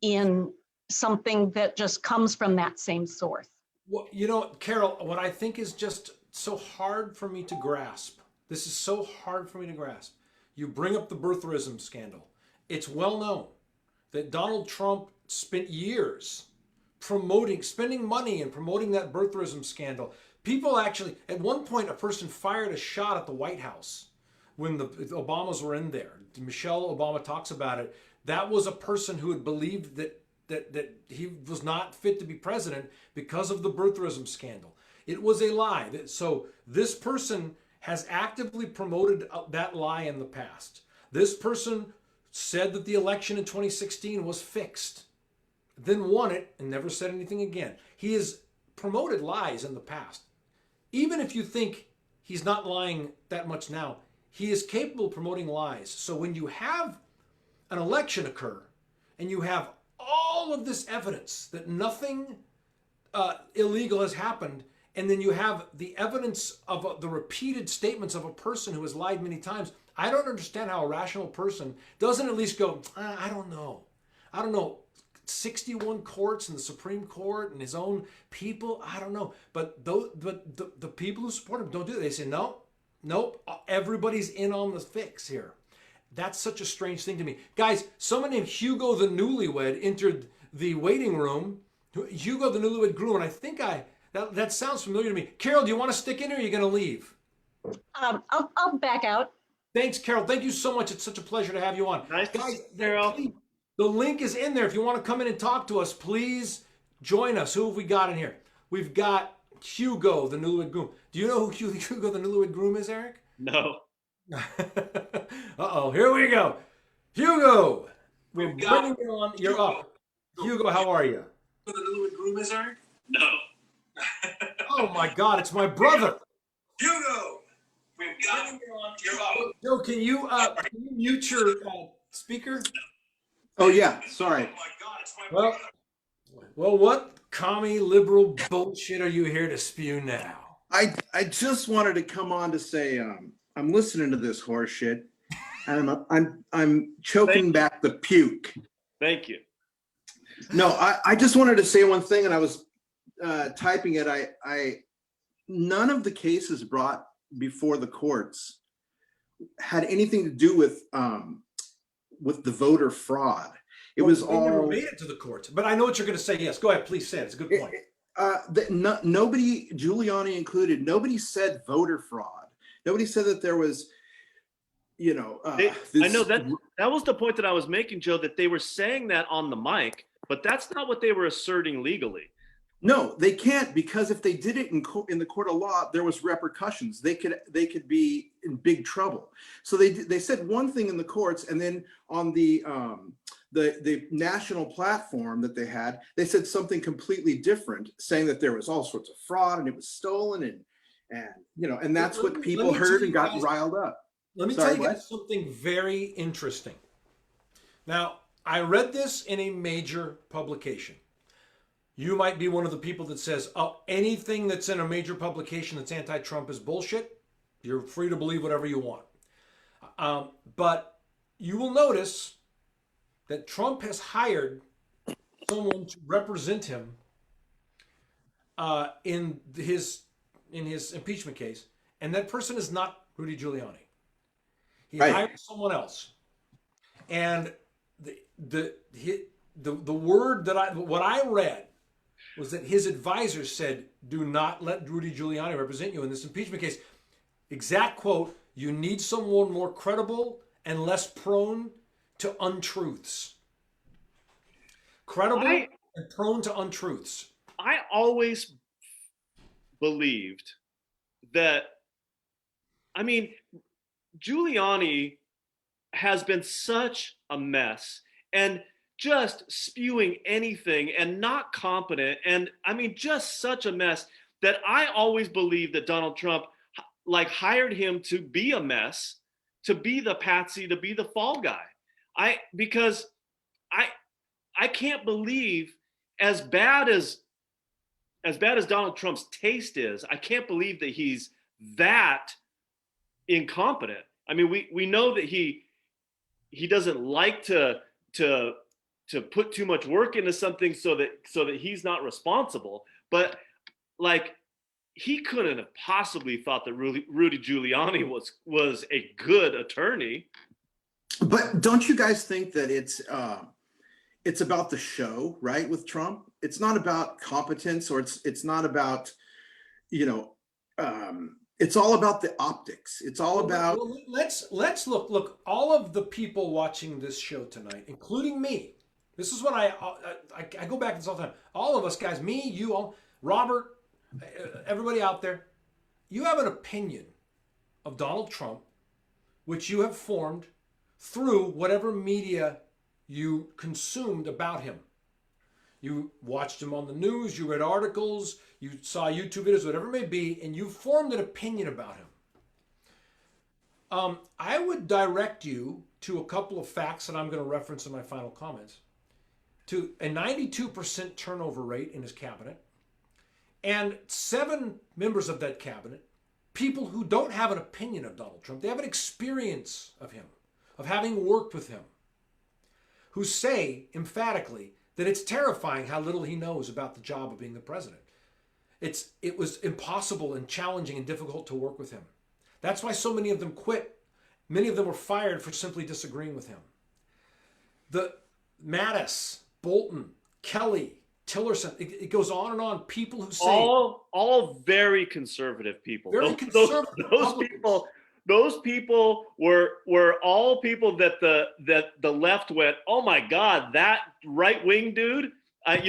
in something that just comes from that same source. Well, you know, Carol, what I think is just so hard for me to grasp. This is so hard for me to grasp. You bring up the birtherism scandal. It's well known that Donald Trump spent years spending money and promoting that birtherism scandal. People actually, at one point, a person fired a shot at the White House when the Obamas were in there. Michelle Obama talks about it. That was a person who had believed that he was not fit to be president because of the birtherism scandal. It was a lie. So this person has actively promoted that lie in the past. This person said that the election in 2016 was fixed, then won it and never said anything again. He has promoted lies in the past. Even if you think he's not lying that much now, he is capable of promoting lies. So when you have an election occur and you have all of this evidence that nothing illegal has happened, and then you have the evidence of the repeated statements of a person who has lied many times, I don't understand how a rational person doesn't at least go, I don't know. 61 courts and the Supreme Court and his own people, I don't know. But the people who support him don't do that. They say, nope, everybody's in on the fix here. That's such a strange thing to me. Guys, someone named Hugo the Newlywed entered the waiting room. Hugo the Newlywed Groom, and I think that sounds familiar to me. Carol, do you want to stick in or are you going to leave? I'll back out. Thanks, Carol. Thank you so much. It's such a pleasure to have you on. Nice to see you, Carol. The link is in there. If you want to come in and talk to us, please join us. Who have we got in here? We've got Hugo the Newlywed Groom. Do you know who Hugo the Newlywed Groom is, Eric? No. Uh-oh, here we go. Hugo, we're bringing you on. You're up. Hugo, how are you? Who the Newlywed Groom is, Eric? No. Oh my God, it's my brother. Hugo, we've got you on. You're up. Joe, can you mute your speaker? Oh yeah, sorry. Oh my God, it's my brother. Well, what commie liberal bullshit are you here to spew now? I just wanted to come on to say I'm listening to this horse shit, and I'm choking back the puke. Thank you. No, I just wanted to say one thing, and I was typing it. None of the cases brought before the courts had anything to do with the voter fraud. It was they never all made it to the courts. But I know what you're going to say. Yes, go ahead. Please say it. It's a good point. Nobody, Giuliani included, nobody said voter fraud. Nobody said that there was, I know that was the point that I was making, Joe, that they were saying that on the mic, but that's not what they were asserting legally. No, they can't, because if they did it in the court of law, there was repercussions. They could be in big trouble. So they said one thing in the courts, and then on the the national platform that they had, they said something completely different, saying that there was all sorts of fraud and it was stolen, and and that's what Let people me tell heard and you got guys, riled up. let me tell Sorry, you what? guys something very interesting. Now, I read this in a major publication. You might be one of the people that says, oh, anything that's in a major publication that's anti-Trump is bullshit. You're free to believe whatever you want. But you will notice that Trump has hired someone to represent him in his impeachment case, and that person is not Rudy Giuliani. He Right. hired someone else, and the word that what I read was that his advisors said, "Do not let Rudy Giuliani represent you in this impeachment case." Exact quote: "You need someone more credible and less prone to untruths." Credible I and prone to untruths. I always believed that, I mean, Giuliani has been such a mess and just spewing anything and not competent, and I mean just such a mess that I always believed that Donald Trump like hired him to be a mess, to be the patsy, to be the fall guy. Because I I can't believe, as bad as Donald Trump's taste is, I can't believe that he's that incompetent. I mean, we know that he doesn't like to put too much work into something so that he's not responsible. But like, he couldn't have possibly thought that Rudy Giuliani was a good attorney. But don't you guys think that it's about the show, right? With Trump, it's not about competence, or it's not about, you know, it's all about the optics. It's all about. Well, let's look. All of the people watching this show tonight, including me. This is what I go back to this all the time. All of us guys, me, you, all, Robert, everybody out there, you have an opinion of Donald Trump, which you have formed through whatever media you consumed about him. You watched him on the news, you read articles, you saw YouTube videos, whatever it may be, and you formed an opinion about him. I would direct you to a couple of facts that I'm going to reference in my final comments. To a 92% turnover rate in his cabinet, and 7 members of that cabinet, people who don't have an opinion of Donald Trump, they have an experience of him, of having worked with him, who say emphatically that it's terrifying how little he knows about the job of being the president. It was impossible and challenging and difficult to work with him. That's why so many of them quit. Many of them were fired for simply disagreeing with him. The Mattis, Bolton, Kelly, Tillerson, it goes on and on. People who say all very conservative people. Very conservative Those people were all people that the left went, oh my God, that right wing dude. I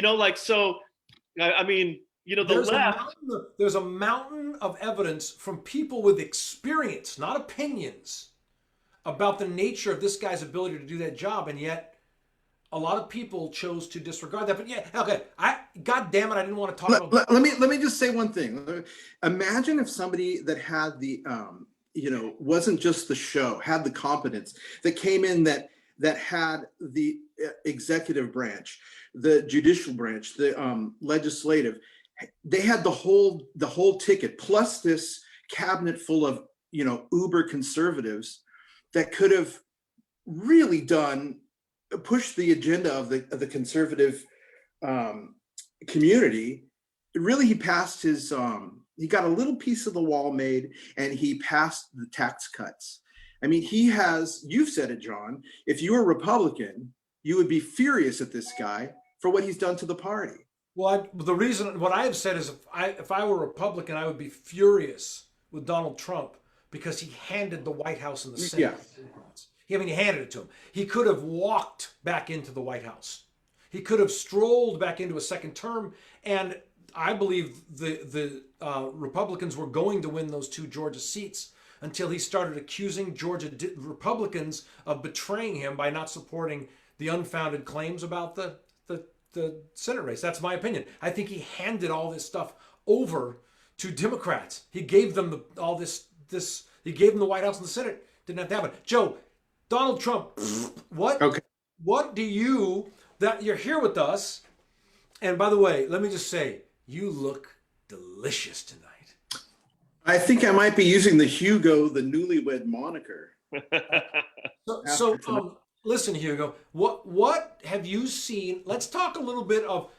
mean, the left. There's a mountain of evidence from people with experience, not opinions, about the nature of this guy's ability to do that job, and yet a lot of people chose to disregard that. But yeah, okay. God damn it, I didn't want to talk about. Let me just say one thing. Imagine if somebody that had the wasn't just the show, had the competence, that came in, that had the executive branch, the judicial branch, the legislative. They had the whole ticket, plus this cabinet full of uber conservatives that could have really pushed the agenda of the conservative community. Really, he passed his. He got a little piece of the wall made, and he passed the tax cuts. I mean, you've said it, John, if you were Republican, you would be furious at this guy for what he's done to the party. Well, what I have said is if I were Republican, I would be furious with Donald Trump because he handed the White House and the Senate. Yeah. He handed it to him. He could have walked back into the White House. He could have strolled back into a second term, and I believe the Republicans were going to win those 2 Georgia seats. until he started accusing Georgia Republicans of betraying him by not supporting the unfounded claims about the Senate race. That's my opinion. I think he handed all this stuff over to Democrats. He gave them all this. He gave them the White House and the Senate. Didn't have to happen. Joe, Donald Trump. What? Okay. What do you that you're here with us? And by the way, let me just say, you look delicious tonight. I think I might be using the Hugo, the newlywed moniker. Listen, Hugo, what have you seen? Let's talk a little bit of.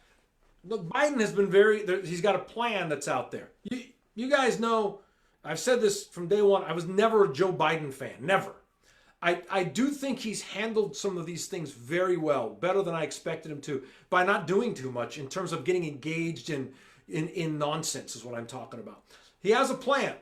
Look, Biden has been he's got a plan that's out there. You guys know, I've said this from day one, I was never a Joe Biden fan, never. I do think he's handled some of these things very well, better than I expected him to, by not doing too much in terms of getting engaged in nonsense is what I'm talking about. He has a plan.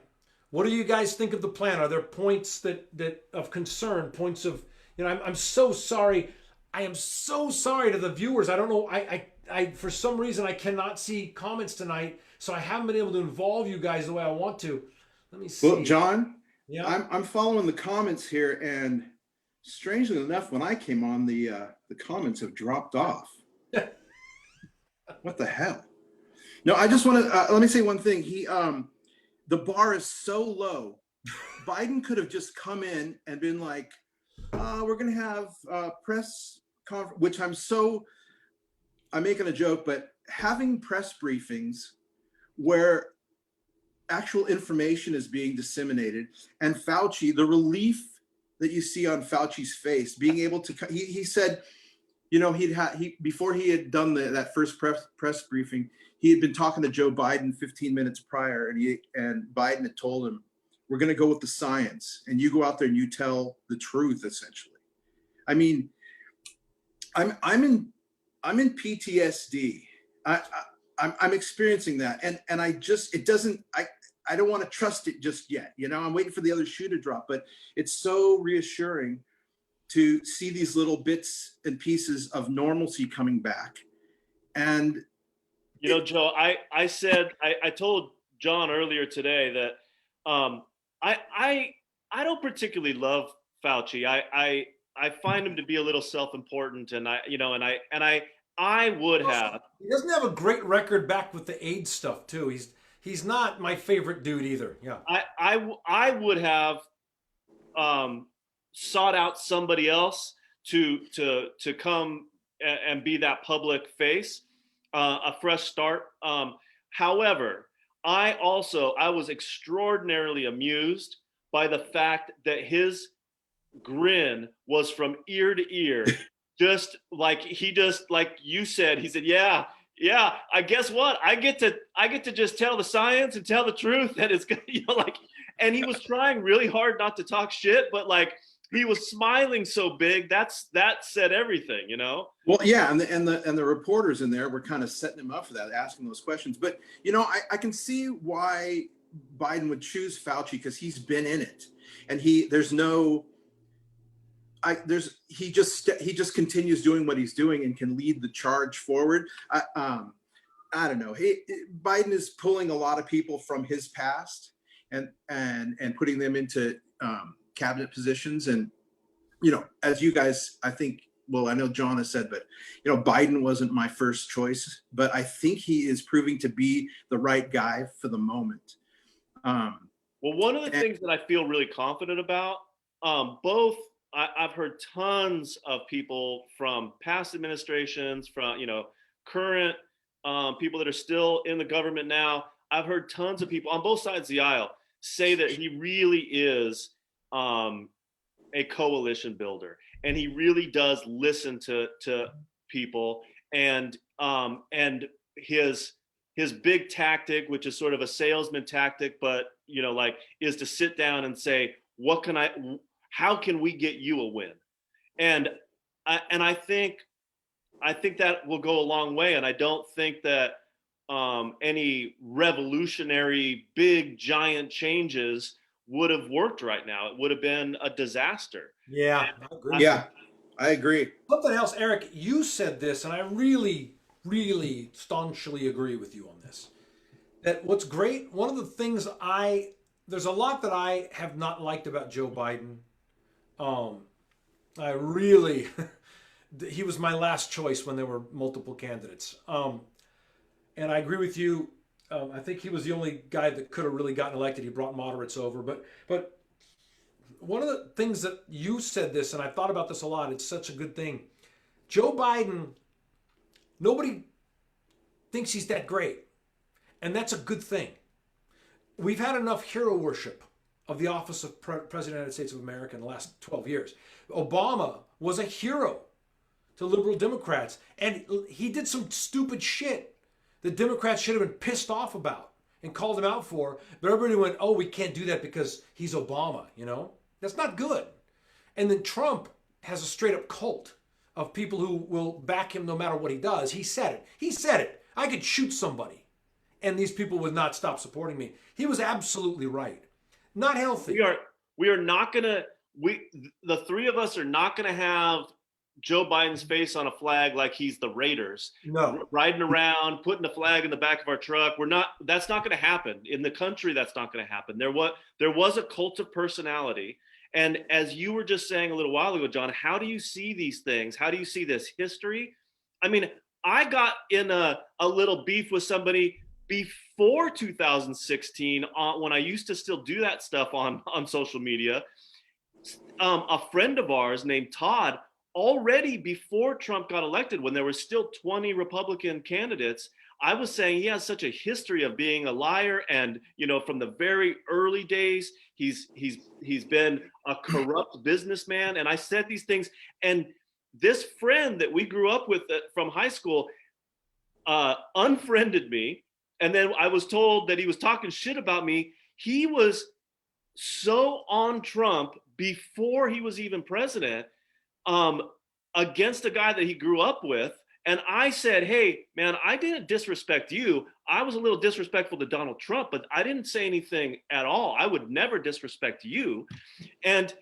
What do you guys think of the plan? Are there points that of concern, points of, I'm so sorry. I am so sorry to the viewers. I don't know. I for some reason I cannot see comments tonight, so I haven't been able to involve you guys the way I want to. Let me see. Well, John, yeah, I'm following the comments here, and strangely enough, when I came on, the comments have dropped off. What the hell? No, I just want to let me say one thing. The bar is so low. Biden could have just come in and been like, we're going to have press conference, which I'm making a joke, but having press briefings where actual information is being disseminated, and Fauci, the relief that you see on Fauci's face, being able to, he said, before he had done that first press briefing, he had been talking to Joe Biden 15 minutes prior, and Biden had told him, we're going to go with the science, and you go out there and you tell the truth, essentially. I mean, I'm in PTSD. I'm experiencing that, and I don't want to trust it just yet. I'm waiting for the other shoe to drop, but it's so reassuring to see these little bits and pieces of normalcy coming back. And Joe, I told John earlier today that I don't particularly love Fauci. I find him to be a little self-important, and I would have. He doesn't have a great record back with the AIDS stuff too. He's not my favorite dude either. Yeah. I would have sought out somebody else to come and be that public face, a fresh start. However, I was extraordinarily amused by the fact that his grin was from ear to ear. Just like you said, he said, yeah, I guess what? I get to just tell the science and tell the truth, that it's and he was trying really hard not to talk shit, but he was smiling so big, that said everything, Well, yeah, and the reporters in there were kind of setting him up for that, asking those questions. But I can see why Biden would choose Fauci, because he's been in it, and he just continues doing what he's doing and can lead the charge forward. I don't know. Biden is pulling a lot of people from his past and putting them into cabinet positions. And as you guys, I think, well, I know John has said, but Biden wasn't my first choice, but I think he is proving to be the right guy for the moment. Well, one of the things that I feel really confident about, I've heard tons of people from past administrations, from current people that are still in the government now. I've heard tons of people on both sides of the aisle say that he really is a coalition builder, and he really does listen to people. And his big tactic, which is sort of a salesman tactic, but is to sit down and say, how can we get you a win? And I think that will go a long way. And I don't think that any revolutionary, big, giant changes would have worked right now. It would have been a disaster. Yeah, I agree. Yeah, I agree. Something else, Eric, you said this, and I really, really staunchly agree with you on this. That what's great, one of the things there's a lot that I have not liked about Joe Biden. I really, he was my last choice when there were multiple candidates. And I agree with you. I think he was the only guy that could have really gotten elected. He brought moderates over. But one of the things that you said this, and I've thought about this a lot, it's such a good thing. Joe Biden, nobody thinks he's that great. And that's a good thing. We've had enough hero worship of the office of President of the United States of America in the last 12 years. Obama was a hero to liberal Democrats, and he did some stupid shit that Democrats should have been pissed off about and called him out for, but everybody went, oh, we can't do that because he's Obama, you know? That's not good. And then Trump has a straight up cult of people who will back him no matter what he does. He said it. He said it. I could shoot somebody and these people would not stop supporting me. He was absolutely right. Not healthy. We are not gonna, the three of us are not gonna have Joe Biden's face on a flag like he's the Raiders. No. Riding around, putting the flag in the back of our truck. That's not gonna happen. In the country, that's not gonna happen. There was a cult of personality. And as you were just saying a little while ago, John, how do you see these things? How do you see this history? I mean, I got in a little beef with somebody before 2016 when I used to still do that stuff on social media. A friend of ours named Todd, already before Trump got elected, when there were still 20 Republican candidates, I was saying he has such a history of being a liar, and from the very early days, he's been a corrupt businessman. And I said these things, and this friend that we grew up with from high school unfriended me, and then I was told that he was talking shit about me. He was so on Trump before he was even president, against a guy that he grew up with. And I said, hey, man, I didn't disrespect you. I was a little disrespectful to Donald Trump, but I didn't say anything at all. I would never disrespect you. And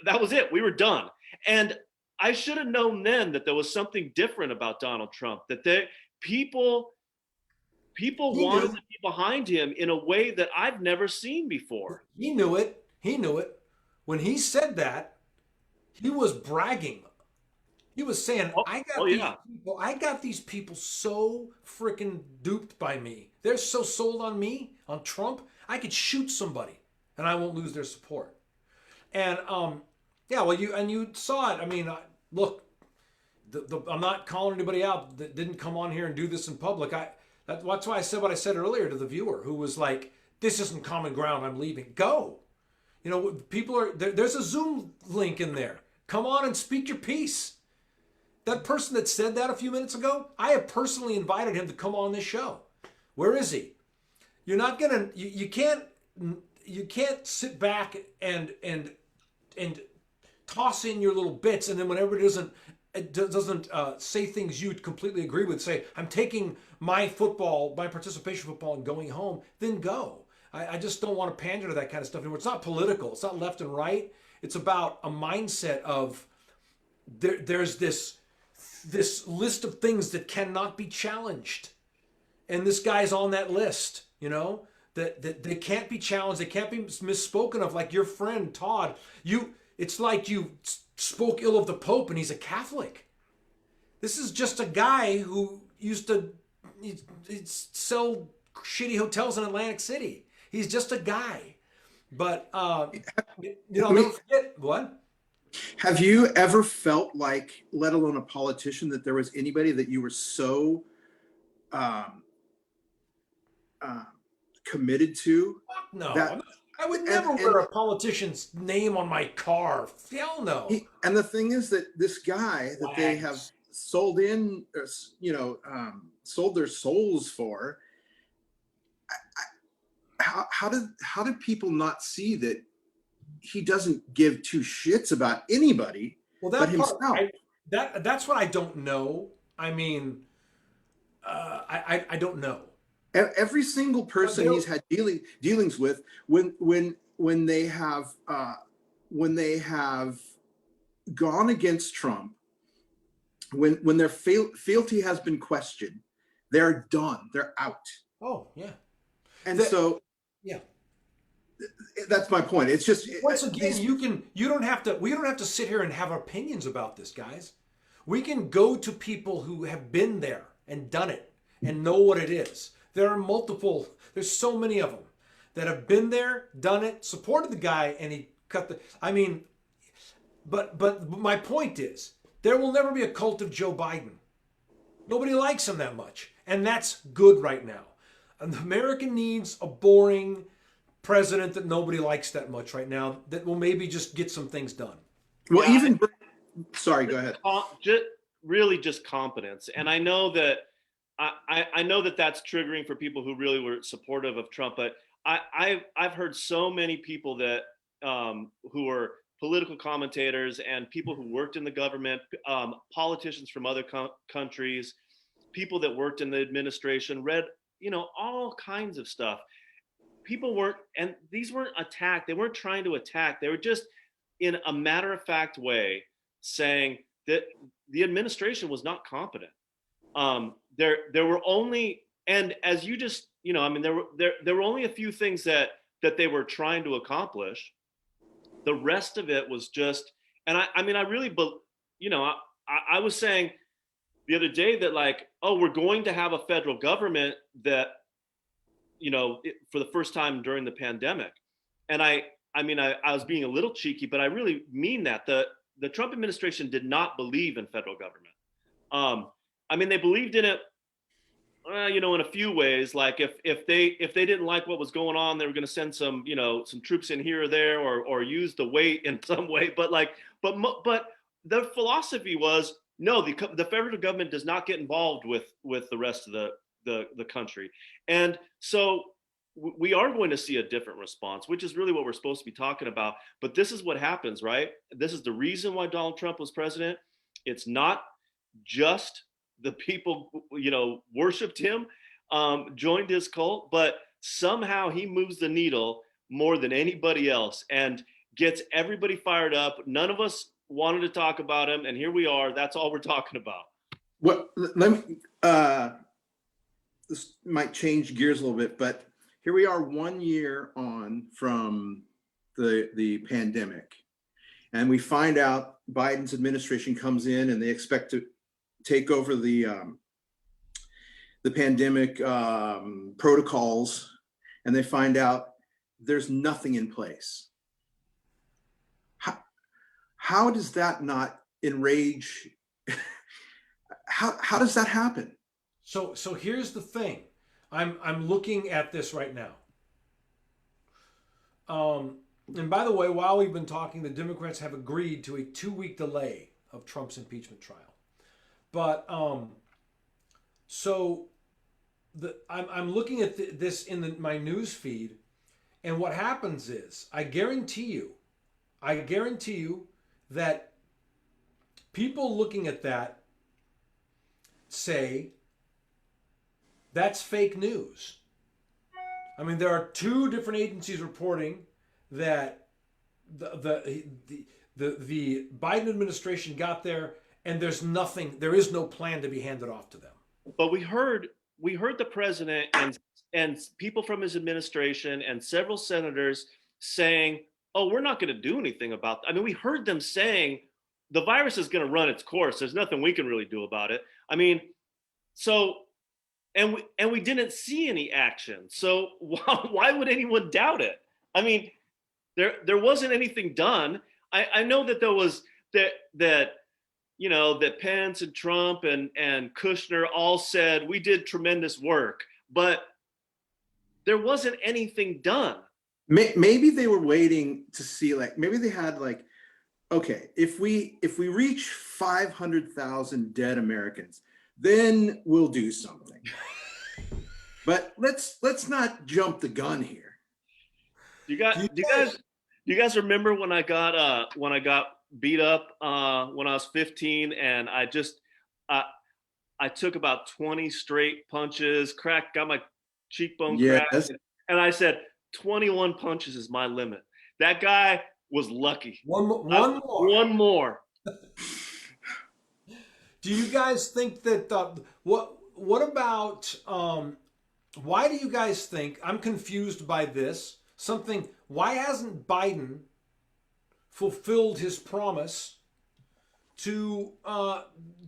that was it. We were done. And I should have known then that there was something different about Donald Trump, that people wanted to be behind him in a way that I've never seen before. He knew it. He knew it. When he said that, he was bragging. He was saying, I got these people so freaking duped by me. They're so sold on me, on Trump, I could shoot somebody and I won't lose their support. And you saw it. I mean, look, I'm not calling anybody out that didn't come on here and do this in public. That's why I said what I said earlier to the viewer who was like, this isn't common ground, I'm leaving. Go. People are, there's a Zoom link in there. Come on and speak your piece. That person that said that a few minutes ago, I have personally invited him to come on this show. Where is he? You're not gonna, you can't sit back and toss in your little bits, and then whenever it doesn't say things you completely agree with, say, I'm taking my participation football and going home, then go. I just don't want to pander to that kind of stuff anymore. It's not political. It's not left and right. It's about a mindset of there's this list of things that cannot be challenged. And this guy's on that list, that they can't be challenged. They can't be misspoken of, like your friend, Todd. It's like you spoke ill of the Pope and he's a Catholic. This is just a guy who used to sell shitty hotels in Atlantic City. He's just a guy. But, don't forget, what? Have you ever felt like, let alone a politician, that there was anybody that you were so committed to? No, that, I would never wear a politician's name on my car. Hell no. And the thing is that this guy that they have sold sold their souls for, how did people not see that he doesn't give two shits about anybody but himself? That's what I don't know. I mean, I don't know. Every single person he's had dealings with, when they have gone against Trump, when their fealty has been questioned, they're done. They're out. Oh yeah. And that's my point. It's just Once again, these, you don't have to we don't have to sit here and have opinions about this, guys. We can go to people who have been there and done it and know what it is. There's so many of them that have been there, done it, supported the guy, and he cut the. I mean, but my point is, there will never be a cult of Joe Biden. Nobody likes him that much, and that's good right now. And America needs a boring president that nobody likes that much right now that will maybe just get some things done. well, Yeah, even sorry, go ahead. just really just competence. And I know that I know that that's triggering for people who really were supportive of Trump. But I've heard so many people that who are political commentators and people who worked in the government, politicians from other countries, people that worked in the administration, read all kinds of stuff. People weren't, and these weren't attacked. They weren't trying to attack. They were just in a matter of fact way saying that the administration was not competent. There were only, and as you just, I mean, there were only a few things that they were trying to accomplish. The rest of it was just, and I mean, I really, I was saying the other day that like, oh, we're going to have a federal government that, for the first time during the pandemic. And I was being a little cheeky, but I really mean that. The Trump administration did not believe in federal government. I mean, they believed in it, in a few ways. Like if they didn't like what was going on, they were going to send some troops in here or there, or use the weight in some way. But the philosophy was no, the federal government does not get involved with the rest of the country, and so we are going to see a different response, which is really what we're supposed to be talking about. But this is what happens, right? This is the reason why Donald Trump was president. It's not just the people, worshipped him, joined his cult, but somehow he moves the needle more than anybody else and gets everybody fired up. None of us wanted to talk about him, and here we are. That's all we're talking about. What? Let me. This might change gears a little bit, but here we are 1 year on from the pandemic, and we find out Biden's administration comes in and they expect to take over the pandemic protocols, and they find out there's nothing in place. How does that not enrage? How does that happen? So here's the thing. I'm looking at this right now. And by the way, while we've been talking, the Democrats have agreed to a 2-week delay of Trump's impeachment trial. But I'm looking at this in my news feed, and what happens is I guarantee you that people looking at that say that's fake news. I mean, there are 2 different agencies reporting that the Biden administration got there, and there is no plan to be handed off to them. But we heard the president and people from his administration and several senators saying, "Oh, we're not going to do anything about that." I mean, we heard them saying the virus is going to run its course. There's nothing we can really do about it. I mean, so and we didn't see any action. So why would anyone doubt it? I mean, there wasn't anything done. I know that there was that Pence and Trump and Kushner all said we did tremendous work, but there wasn't anything done. Maybe they were waiting to see, like, maybe they had like, okay, if we reach 500,000 dead Americans, then we'll do something. But let's not jump the gun here. Do you guys remember when I got beat up when I was 15, and I took about 20 straight punches, got my cheekbone cracked, and I said 21 punches is my limit. That guy was lucky. One more. Do you guys think that what about why do you guys think, I'm confused by this, something. Why hasn't Biden fulfilled his promise to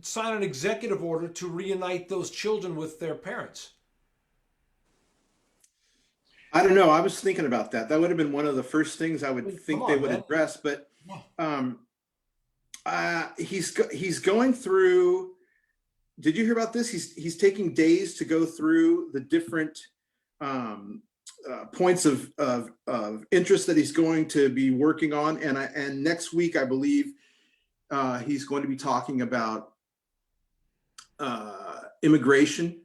sign an executive order to reunite those children with their parents? I don't know. I was thinking about that. That would have been one of the first things I would Come think they on, would man. address. But Yeah. he's going through. Did you hear about this? He's taking days to go through the different um, points of interest that he's going to be working on, and next week I believe he's going to be talking about immigration.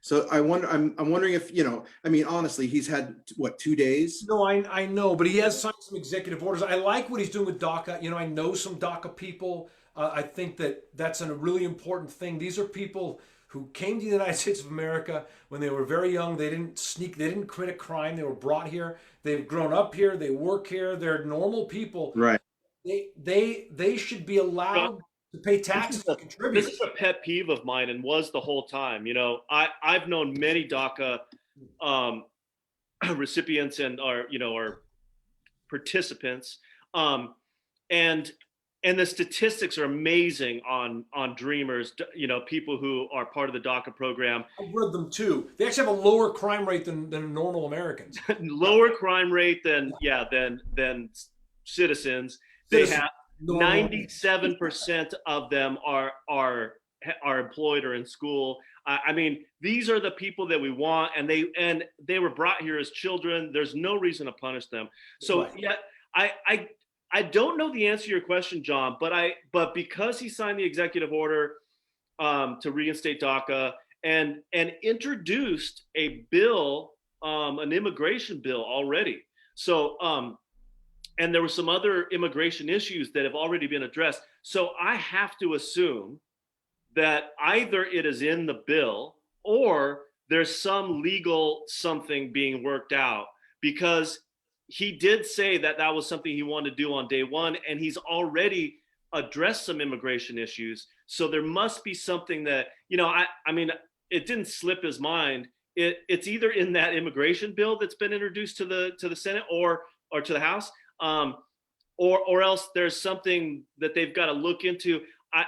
So I'm wondering if, I mean, honestly, he's had what, 2 days? No, I know, but he has signed some executive orders. I like what he's doing with DACA. I know some DACA people. I think that that's a really important thing. These are people who came to the United States of America when they were very young. They didn't commit a crime. They were brought here. They've grown up here. They work here. They're normal people. Right. They should be allowed to pay taxes and contribute. This is a pet peeve of mine, and was the whole time. I've known many DACA recipients and our participants, and the statistics are amazing on Dreamers. People who are part of the DACA program. I've read them too. They actually have a lower crime rate than normal Americans. Lower crime rate than citizens. They have 97% of them are employed or in school. I mean, these are the people that we want, and they were brought here as children. There's no reason to punish them. So Right. yeah, I don't know the answer to your question, John, but because he signed the executive order to reinstate DACA and introduced a bill, an immigration bill already. So and there were some other immigration issues that have already been addressed. So I have to assume that either it is in the bill or there's some legal something being worked out, because he did say that that was something he wanted to do on day one, and he's already addressed some immigration issues. So there must be something that, I mean, it didn't slip his mind. It's either in that immigration bill that's been introduced to the Senate or to the House, or else there's something that they've got to look into. I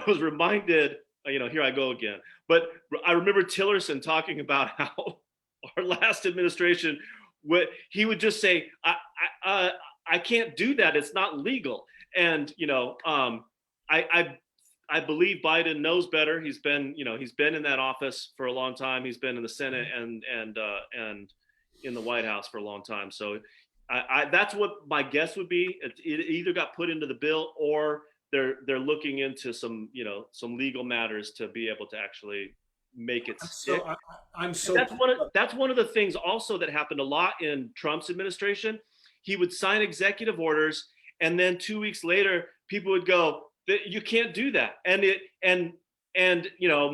was reminded, here I go again, but I remember Tillerson talking about how our last administration, he would just say, I can't do that. It's not legal. And, I believe Biden knows better. He's been in that office for a long time. He's been in the Senate and in the White House for a long time. So that's what my guess would be. It either got put into the bill or they're looking into some legal matters to be able to actually make it stick. That's one of the things also that happened a lot in Trump's administration. He would sign executive orders, and then 2 weeks later, people would go, "You can't do that." And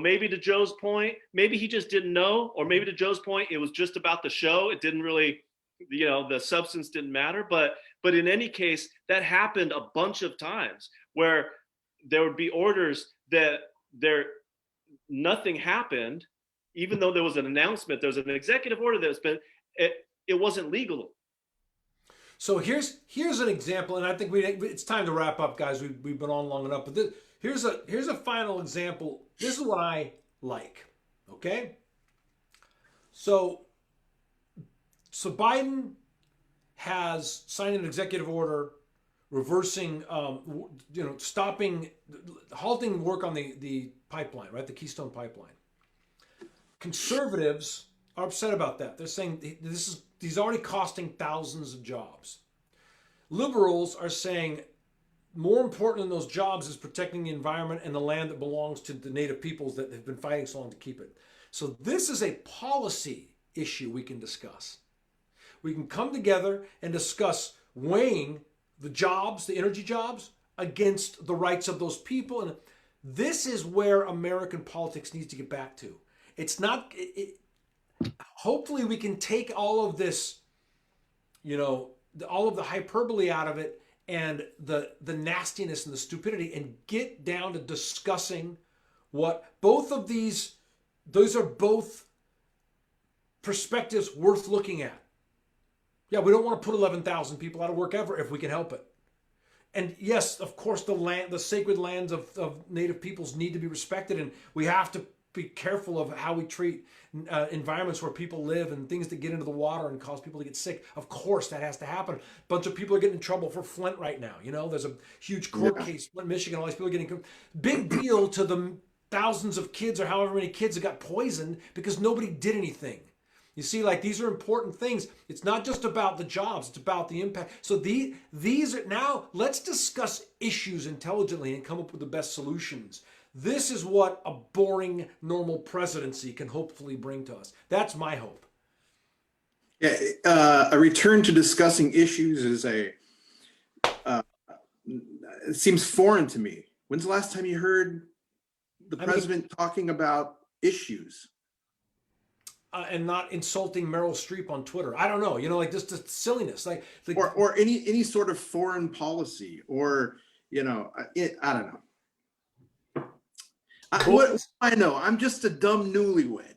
maybe to Joe's point, maybe he just didn't know, or maybe to Joe's point, it was just about the show. It didn't really, the substance didn't matter. But in any case, that happened a bunch of times where there would be orders that nothing happened, even though there was an announcement. There was an executive order that's been, it wasn't legal. So here's an example, and I think it's time to wrap up, guys. We've been on long enough, but here's a final example. This is what I like. Okay. So Biden has signed an executive order reversing, halting work on the pipeline, right? The Keystone Pipeline. Conservatives are upset about that. They're saying he's already costing thousands of jobs. Liberals are saying more important than those jobs is protecting the environment and the land that belongs to the native peoples that have been fighting so long to keep it. So this is a policy issue we can discuss. We can come together and discuss weighing the jobs, the energy jobs, against the rights of those people. And this is where American politics needs to get back to. It's not, hopefully we can take all of this, all of the hyperbole out of it and the nastiness and the stupidity, and get down to discussing what both of those are both perspectives worth looking at. Yeah, we don't want to put 11,000 people out of work ever if we can help it. And yes, of course, the sacred lands of Native peoples need to be respected, and we have to be careful of how we treat environments where people live and things that get into the water and cause people to get sick. Of course, that has to happen. A bunch of people are getting in trouble for Flint right now. You know, there's a huge court case, Flint, Michigan. All these people are getting big deal to the thousands of kids or however many kids that got poisoned because nobody did anything. You see, like, these are important things. It's not just about the jobs, it's about the impact. So these are, now let's discuss issues intelligently and come up with the best solutions. This is what a boring, normal presidency can hopefully bring to us. That's my hope. Yeah, a return to discussing issues is it seems foreign to me. When's the last time you heard the president talking about issues? And not insulting Meryl Streep on Twitter. I don't know, you know, like just silliness, or any sort of foreign policy, or you know, I don't know. What do I know? I'm just a dumb newlywed.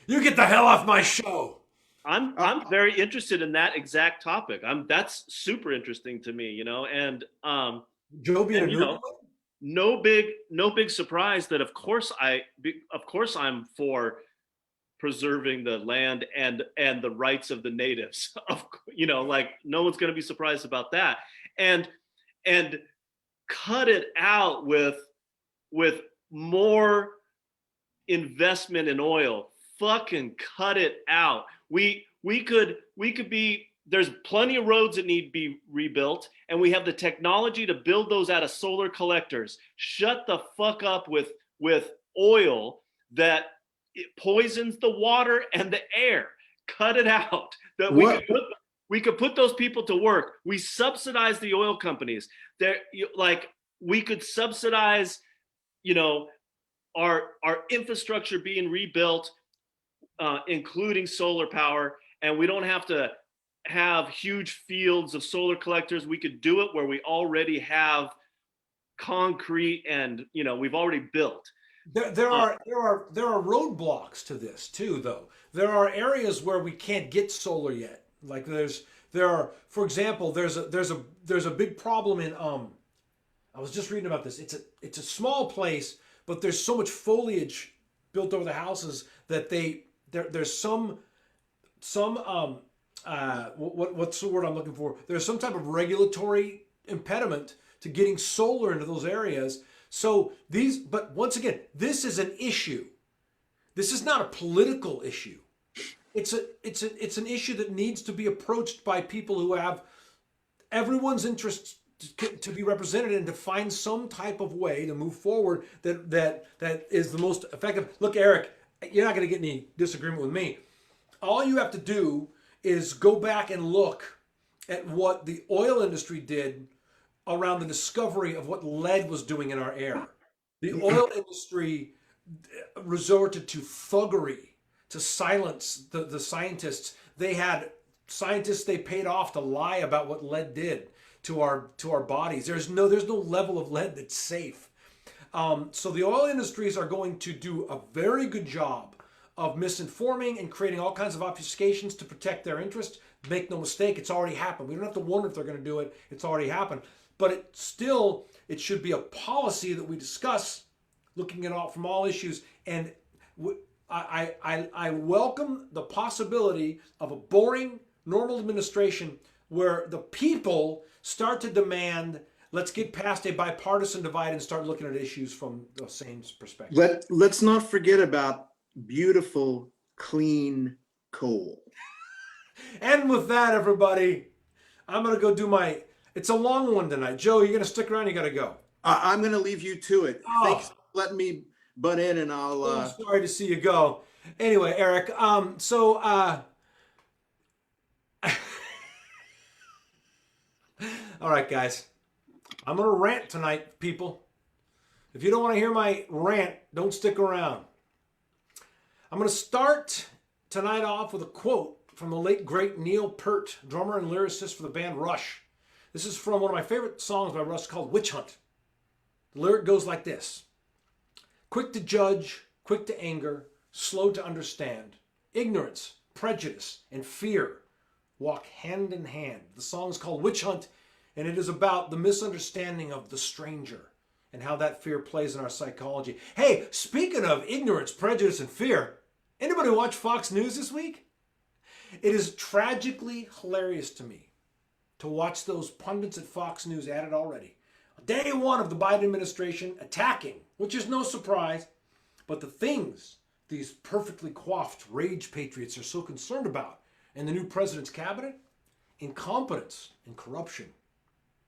You get the hell off my show. I'm very interested in that exact topic. That's super interesting to me, you know, and Joe being a you know, no big surprise that of course I'm for preserving the land and the rights of the natives. You know, like, no one's going to be surprised about that. And cut it out with more investment in oil. Fucking cut it out. We could be, there's plenty of roads that need to be rebuilt, and we have the technology to build those out of solar collectors. Shut the fuck up with oil that it poisons the water and the air. Cut it out. That we could put those people to work. We subsidize the oil companies. We could subsidize, you know, our infrastructure being rebuilt, including solar power, and we don't have to have huge fields of solar collectors. We could do it where we already have concrete and, you know, we've already built. There are roadblocks to this too, though. There are areas where we can't get solar yet. Like for example, there's a big problem in I was just reading about this. It's a small place, but there's so much foliage built over the houses that there's some what's the word I'm looking for? There's some type of regulatory impediment to getting solar into those areas. So but once again, this is an issue. This is not a political issue. It's an issue that needs to be approached by people who have everyone's interests to be represented and to find some type of way to move forward that is the most effective. Look, Eric, you're not going to get any disagreement with me. All you have to do is go back and look at what the oil industry did around the discovery of what lead was doing in our air. The oil industry resorted to thuggery to silence the scientists. They had scientists they paid off to lie about what lead did to our bodies. There's no level of lead that's safe. So the oil industries are going to do a very good job of misinforming and creating all kinds of obfuscations to protect their interests. Make no mistake, it's already happened. We don't have to wonder if they're going to do it. It's already happened. But it should be a policy that we discuss, looking at all from all issues. And I welcome the possibility of a boring, normal administration where the people start to demand, let's get past a bipartisan divide and start looking at issues from the same perspective. Let's not forget about beautiful, clean coal. And with that, everybody, I'm going to go do it's a long one tonight. Joe, you're going to stick around? You got to go. I'm going to leave you to it. Oh. Thanks for letting me butt in, and I'll... I'm sorry to see you go. Anyway, Eric, all right, guys. I'm going to rant tonight, people. If you don't want to hear my rant, don't stick around. I'm going to start tonight off with a quote from the late, great Neil Peart, drummer and lyricist for the band Rush. This is from one of my favorite songs by Rush called Witch Hunt. The lyric goes like this. Quick to judge, quick to anger, slow to understand. Ignorance, prejudice, and fear walk hand in hand. The song is called Witch Hunt, and it is about the misunderstanding of the stranger and how that fear plays in our psychology. Hey, speaking of ignorance, prejudice, and fear, anybody watch Fox News this week? It is tragically hilarious to me to watch those pundits at Fox News at it already. Day one of the Biden administration attacking, which is no surprise, but the things these perfectly coiffed rage patriots are so concerned about in the new president's cabinet: incompetence and corruption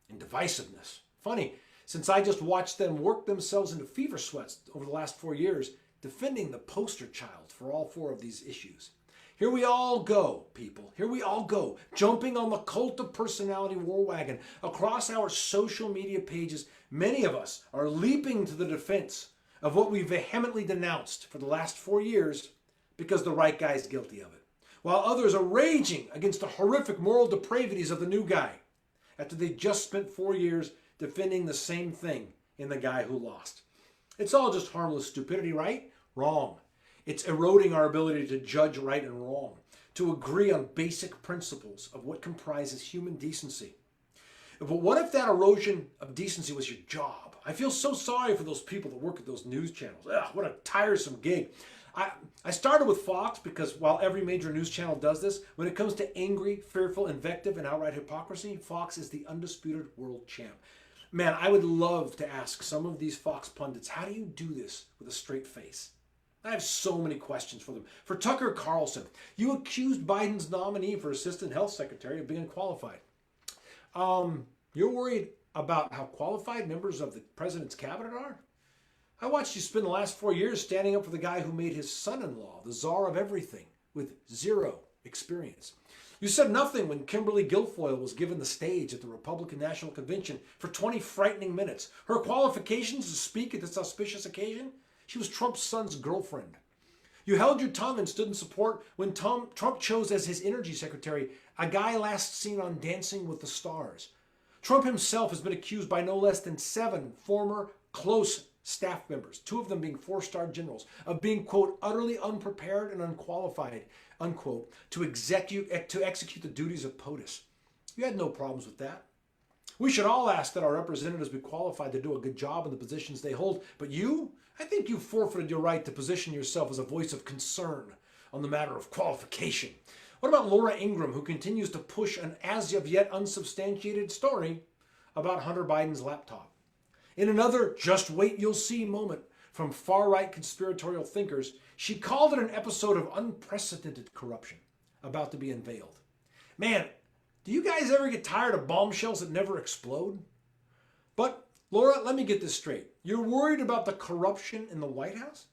and divisiveness. Funny, since I just watched them work themselves into fever sweats over the last 4 years, defending the poster child for all 4 of these issues. Here we all go, people. Here we all go, jumping on the cult of personality war wagon. Across our social media pages, many of us are leaping to the defense of what we vehemently denounced for the last 4 years because the right guy's guilty of it, while others are raging against the horrific moral depravities of the new guy after they just spent 4 years defending the same thing in the guy who lost. It's all just harmless stupidity, right? Wrong. It's eroding our ability to judge right and wrong, to agree on basic principles of what comprises human decency. But what if that erosion of decency was your job? I feel so sorry for those people that work at those news channels. Ugh, what a tiresome gig. I started with Fox because while every major news channel does this, when it comes to angry, fearful invective and outright hypocrisy, Fox is the undisputed world champ. Man, I would love to ask some of these Fox pundits, how do you do this with a straight face? I have so many questions for them. For Tucker Carlson, you accused Biden's nominee for Assistant Health Secretary of being unqualified. You're worried about how qualified members of the president's cabinet are? I watched you spend the last 4 years standing up for the guy who made his son-in-law the czar of everything with 0 experience. You said nothing when Kimberly Guilfoyle was given the stage at the Republican National Convention for 20 frightening minutes. Her qualifications to speak at this auspicious occasion? She was Trump's son's girlfriend. You held your tongue and stood in support when Trump chose as his energy secretary a guy last seen on Dancing with the Stars. Trump himself has been accused by no less than 7 former close staff members, 2 of them being 4-star generals, of being, quote, utterly unprepared and unqualified, unquote, to execute the duties of POTUS. You had no problems with that. We should all ask that our representatives be qualified to do a good job in the positions they hold. But you, I think you forfeited your right to position yourself as a voice of concern on the matter of qualification. What about Laura Ingraham, who continues to push an as of yet unsubstantiated story about Hunter Biden's laptop? In another just wait you'll see moment from far-right conspiratorial thinkers, she called it an episode of unprecedented corruption about to be unveiled. Man, do you guys ever get tired of bombshells that never explode? But, Laura, let me get this straight. You're worried about the corruption in the White House?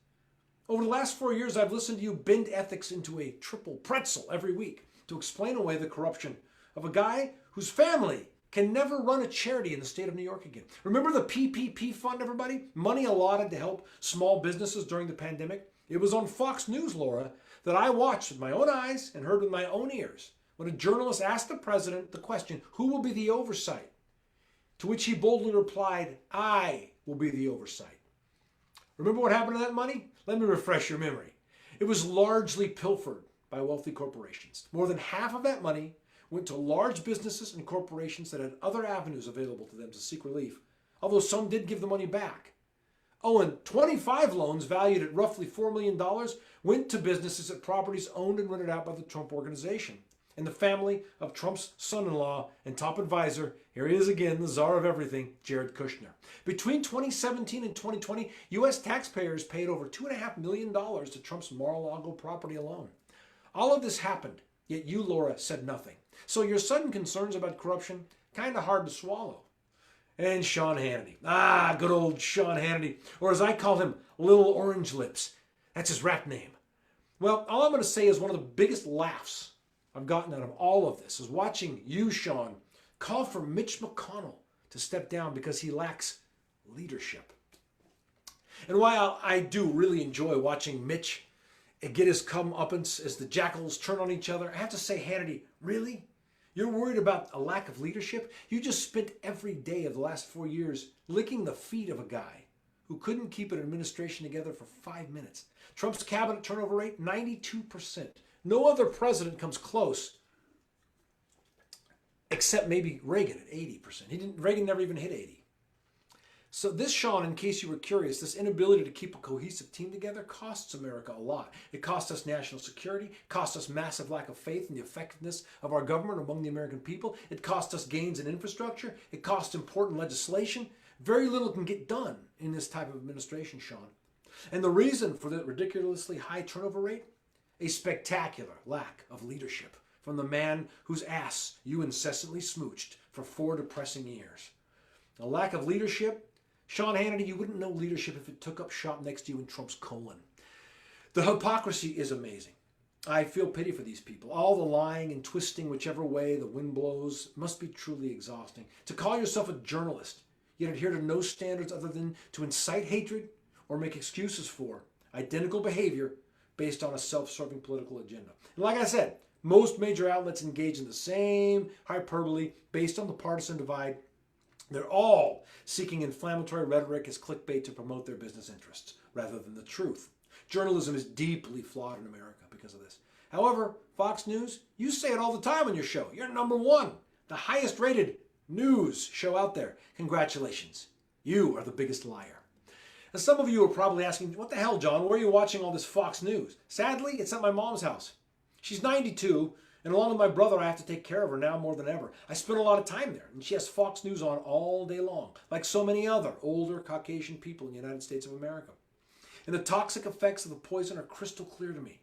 Over the last 4 years, I've listened to you bend ethics into a triple pretzel every week to explain away the corruption of a guy whose family can never run a charity in the state of New York again. Remember the PPP fund, everybody? Money allotted to help small businesses during the pandemic? It was on Fox News, Laura, that I watched with my own eyes and heard with my own ears when a journalist asked the president the question, who will be the oversight? To which he boldly replied, I will be the oversight. Remember what happened to that money? Let me refresh your memory. It was largely pilfered by wealthy corporations. More than half of that money went to large businesses and corporations that had other avenues available to them to seek relief, although some did give the money back. Oh, and 25 loans valued at roughly $4 million went to businesses at properties owned and rented out by the Trump Organization and the family of Trump's son-in-law and top advisor, here he is again, the czar of everything, Jared Kushner. Between 2017 and 2020, U.S. taxpayers paid over $2.5 million to Trump's Mar-a-Lago property alone. All of this happened, yet you, Laura, said nothing. So your sudden concerns about corruption, kind of hard to swallow. And Sean Hannity. Good old Sean Hannity. Or as I call him, Little Orange Lips. That's his rap name. Well, all I'm going to say is one of the biggest laughs I've gotten out of all of this is watching you, Sean, call for Mitch McConnell to step down because he lacks leadership. And while I do really enjoy watching Mitch get his comeuppance as the jackals turn on each other, I have to say, Hannity, really? You're worried about a lack of leadership? You just spent every day of the last 4 years licking the feet of a guy who couldn't keep an administration together for 5 minutes. Trump's cabinet turnover rate, 92%. No other president comes close, except maybe Reagan at 80%. Reagan never even hit 80. So this, Sean, in case you were curious, this inability to keep a cohesive team together costs America a lot. It costs us national security, costs us massive lack of faith in the effectiveness of our government among the American people. It costs us gains in infrastructure. It costs important legislation. Very little can get done in this type of administration, Sean. And the reason for the ridiculously high turnover rate? A spectacular lack of leadership from the man whose ass you incessantly smooched for 4 depressing years. A lack of leadership. Sean Hannity, you wouldn't know leadership if it took up shop next to you in Trump's colon. The hypocrisy is amazing. I feel pity for these people. All the lying and twisting whichever way the wind blows must be truly exhausting. To call yourself a journalist, yet adhere to no standards other than to incite hatred or make excuses for identical behavior based on a self-serving political agenda. And like I said, most major outlets engage in the same hyperbole based on the partisan divide. They're all seeking inflammatory rhetoric as clickbait to promote their business interests rather than the truth. Journalism is deeply flawed in America because of this. However, Fox News, you say it all the time on your show. You're #1, the highest rated news show out there. Congratulations. You are the biggest liar. And some of you are probably asking, what the hell, John? Where are you watching all this Fox News? Sadly, it's at my mom's house. She's 92. And along with my brother, I have to take care of her now more than ever. I spend a lot of time there, and she has Fox News on all day long, like so many other older Caucasian people in the United States of America. And the toxic effects of the poison are crystal clear to me.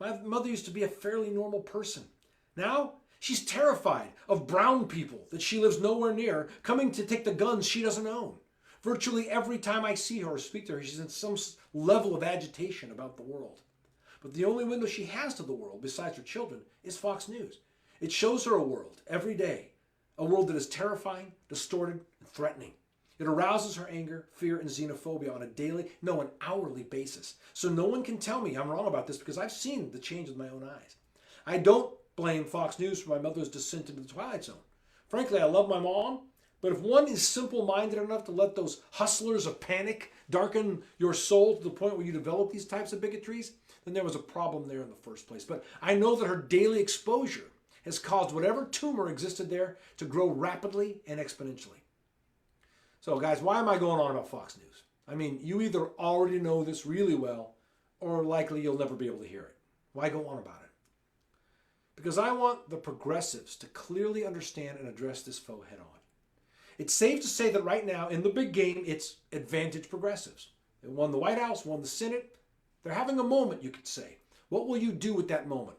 My mother used to be a fairly normal person. Now, she's terrified of brown people that she lives nowhere near coming to take the guns she doesn't own. Virtually every time I see her or speak to her, she's in some level of agitation about the world. But the only window she has to the world, besides her children, is Fox News. It shows her a world every day, a world that is terrifying, distorted, and threatening. It arouses her anger, fear, and xenophobia on a daily, no, an hourly basis. So no one can tell me I'm wrong about this because I've seen the change with my own eyes. I don't blame Fox News for my mother's descent into the Twilight Zone. Frankly, I love my mom, but if one is simple-minded enough to let those hustlers of panic darken your soul to the point where you develop these types of bigotries, then there was a problem there in the first place. But I know that her daily exposure has caused whatever tumor existed there to grow rapidly and exponentially. So guys, why am I going on about Fox News? I mean, you either already know this really well, or likely you'll never be able to hear it. Why go on about it? Because I want the progressives to clearly understand and address this foe head on. It's safe to say that right now, in the big game, it's advantage progressives. They won the White House, won the Senate. They're having a moment, you could say. What will you do with that moment?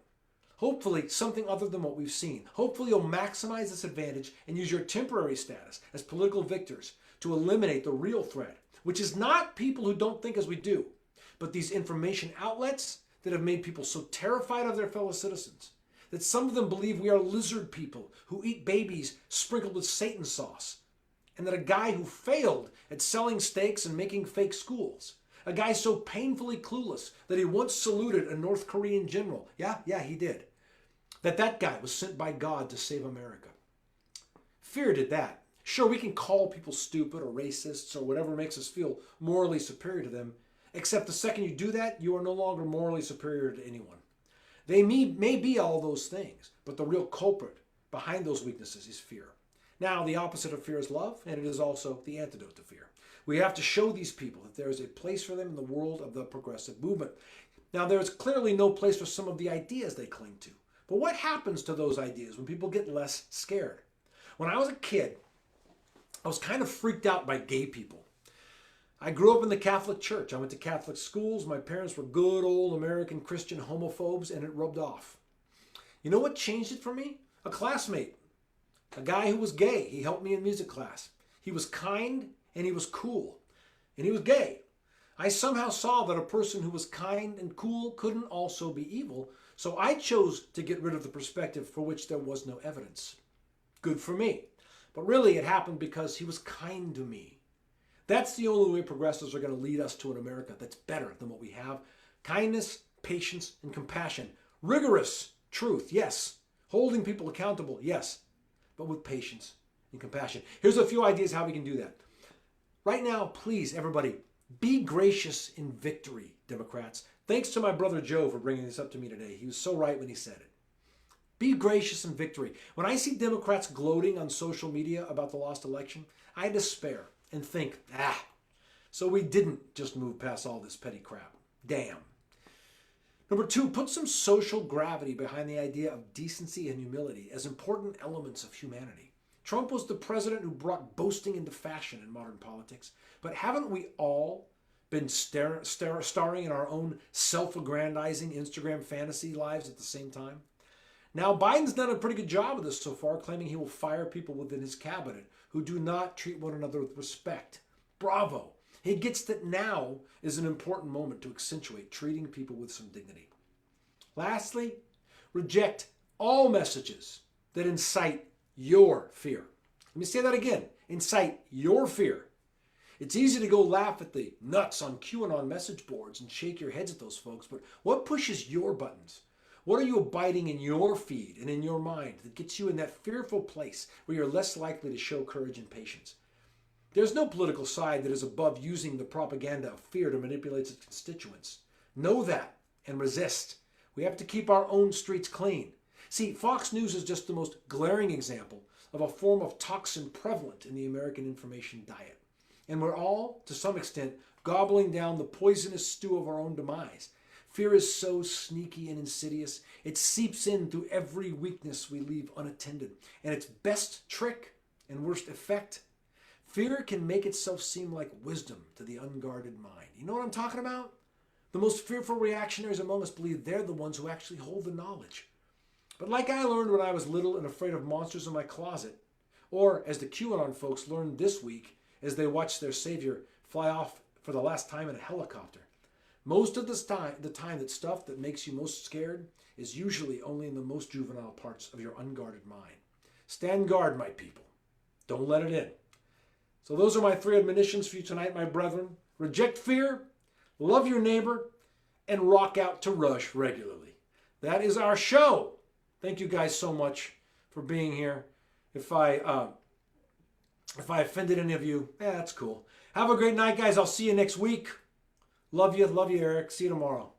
Hopefully, something other than what we've seen. Hopefully, you'll maximize this advantage and use your temporary status as political victors to eliminate the real threat, which is not people who don't think as we do, but these information outlets that have made people so terrified of their fellow citizens that some of them believe we are lizard people who eat babies sprinkled with Satan sauce, and that a guy who failed at selling steaks and making fake schools, a guy so painfully clueless that he once saluted a North Korean general, yeah, he did, that guy was sent by God to save America. Fear did that. Sure, we can call people stupid or racists or whatever makes us feel morally superior to them, except the second you do that, you are no longer morally superior to anyone. They may be all those things, but the real culprit behind those weaknesses is fear. Now, the opposite of fear is love, and it is also the antidote to fear. We have to show these people that there is a place for them in the world of the progressive movement. Now, there is clearly no place for some of the ideas they cling to. But what happens to those ideas when people get less scared? When I was a kid, I was kind of freaked out by gay people. I grew up in the Catholic Church. I went to Catholic schools. My parents were good old American Christian homophobes, and it rubbed off. You know what changed it for me? A classmate, a guy who was gay. He helped me in music class. He was kind and he was cool, and he was gay. I somehow saw that a person who was kind and cool couldn't also be evil, so I chose to get rid of the perspective for which there was no evidence. Good for me. But really it happened because he was kind to me. That's the only way progressives are going to lead us to an America that's better than what we have. Kindness, patience, and compassion. Rigorous truth, yes. Holding people accountable, yes. But with patience and compassion. Here's a few ideas how we can do that. Right now, please, everybody, Be gracious in victory, Democrats. Thanks to my brother Joe for bringing this up to me today. He was so right when he said it. Be gracious in victory. When I see Democrats gloating on social media about the lost election, I despair and think, so we didn't just move past all this petty crap. Damn. Number 2, put some social gravity behind the idea of decency and humility as important elements of humanity. Trump was the president who brought boasting into fashion in modern politics, but haven't we all been starring in our own self-aggrandizing Instagram fantasy lives at the same time? Now, Biden's done a pretty good job of this so far, claiming he will fire people within his cabinet who do not treat one another with respect. Bravo. He gets that now is an important moment to accentuate treating people with some dignity. Lastly, reject all messages that incite your fear. Let me say that again. Incite your fear. It's easy to go laugh at the nuts on QAnon message boards and shake your heads at those folks, but what pushes your buttons? What are you abiding in your feed and in your mind that gets you in that fearful place where you're less likely to show courage and patience? There's no political side that is above using the propaganda of fear to manipulate its constituents. Know that and resist. We have to keep our own streets clean. See, Fox News is just the most glaring example of a form of toxin prevalent in the American information diet. And we're all, to some extent, gobbling down the poisonous stew of our own demise. Fear is so sneaky and insidious, it seeps in through every weakness we leave unattended. And its best trick and worst effect, fear can make itself seem like wisdom to the unguarded mind. You know what I'm talking about? The most fearful reactionaries among us believe they're the ones who actually hold the knowledge. But like I learned when I was little and afraid of monsters in my closet, or as the QAnon folks learned this week as they watched their savior fly off for the last time in a helicopter, most of the time that stuff that makes you most scared is usually only in the most juvenile parts of your unguarded mind. Stand guard, my people. Don't let it in. So those are my 3 admonitions for you tonight, my brethren. Reject fear, love your neighbor, and rock out to Rush regularly. That is our show. Thank you guys so much for being here. If I offended any of you, that's cool. Have a great night, guys. I'll see you next week. Love you, Eric. See you tomorrow.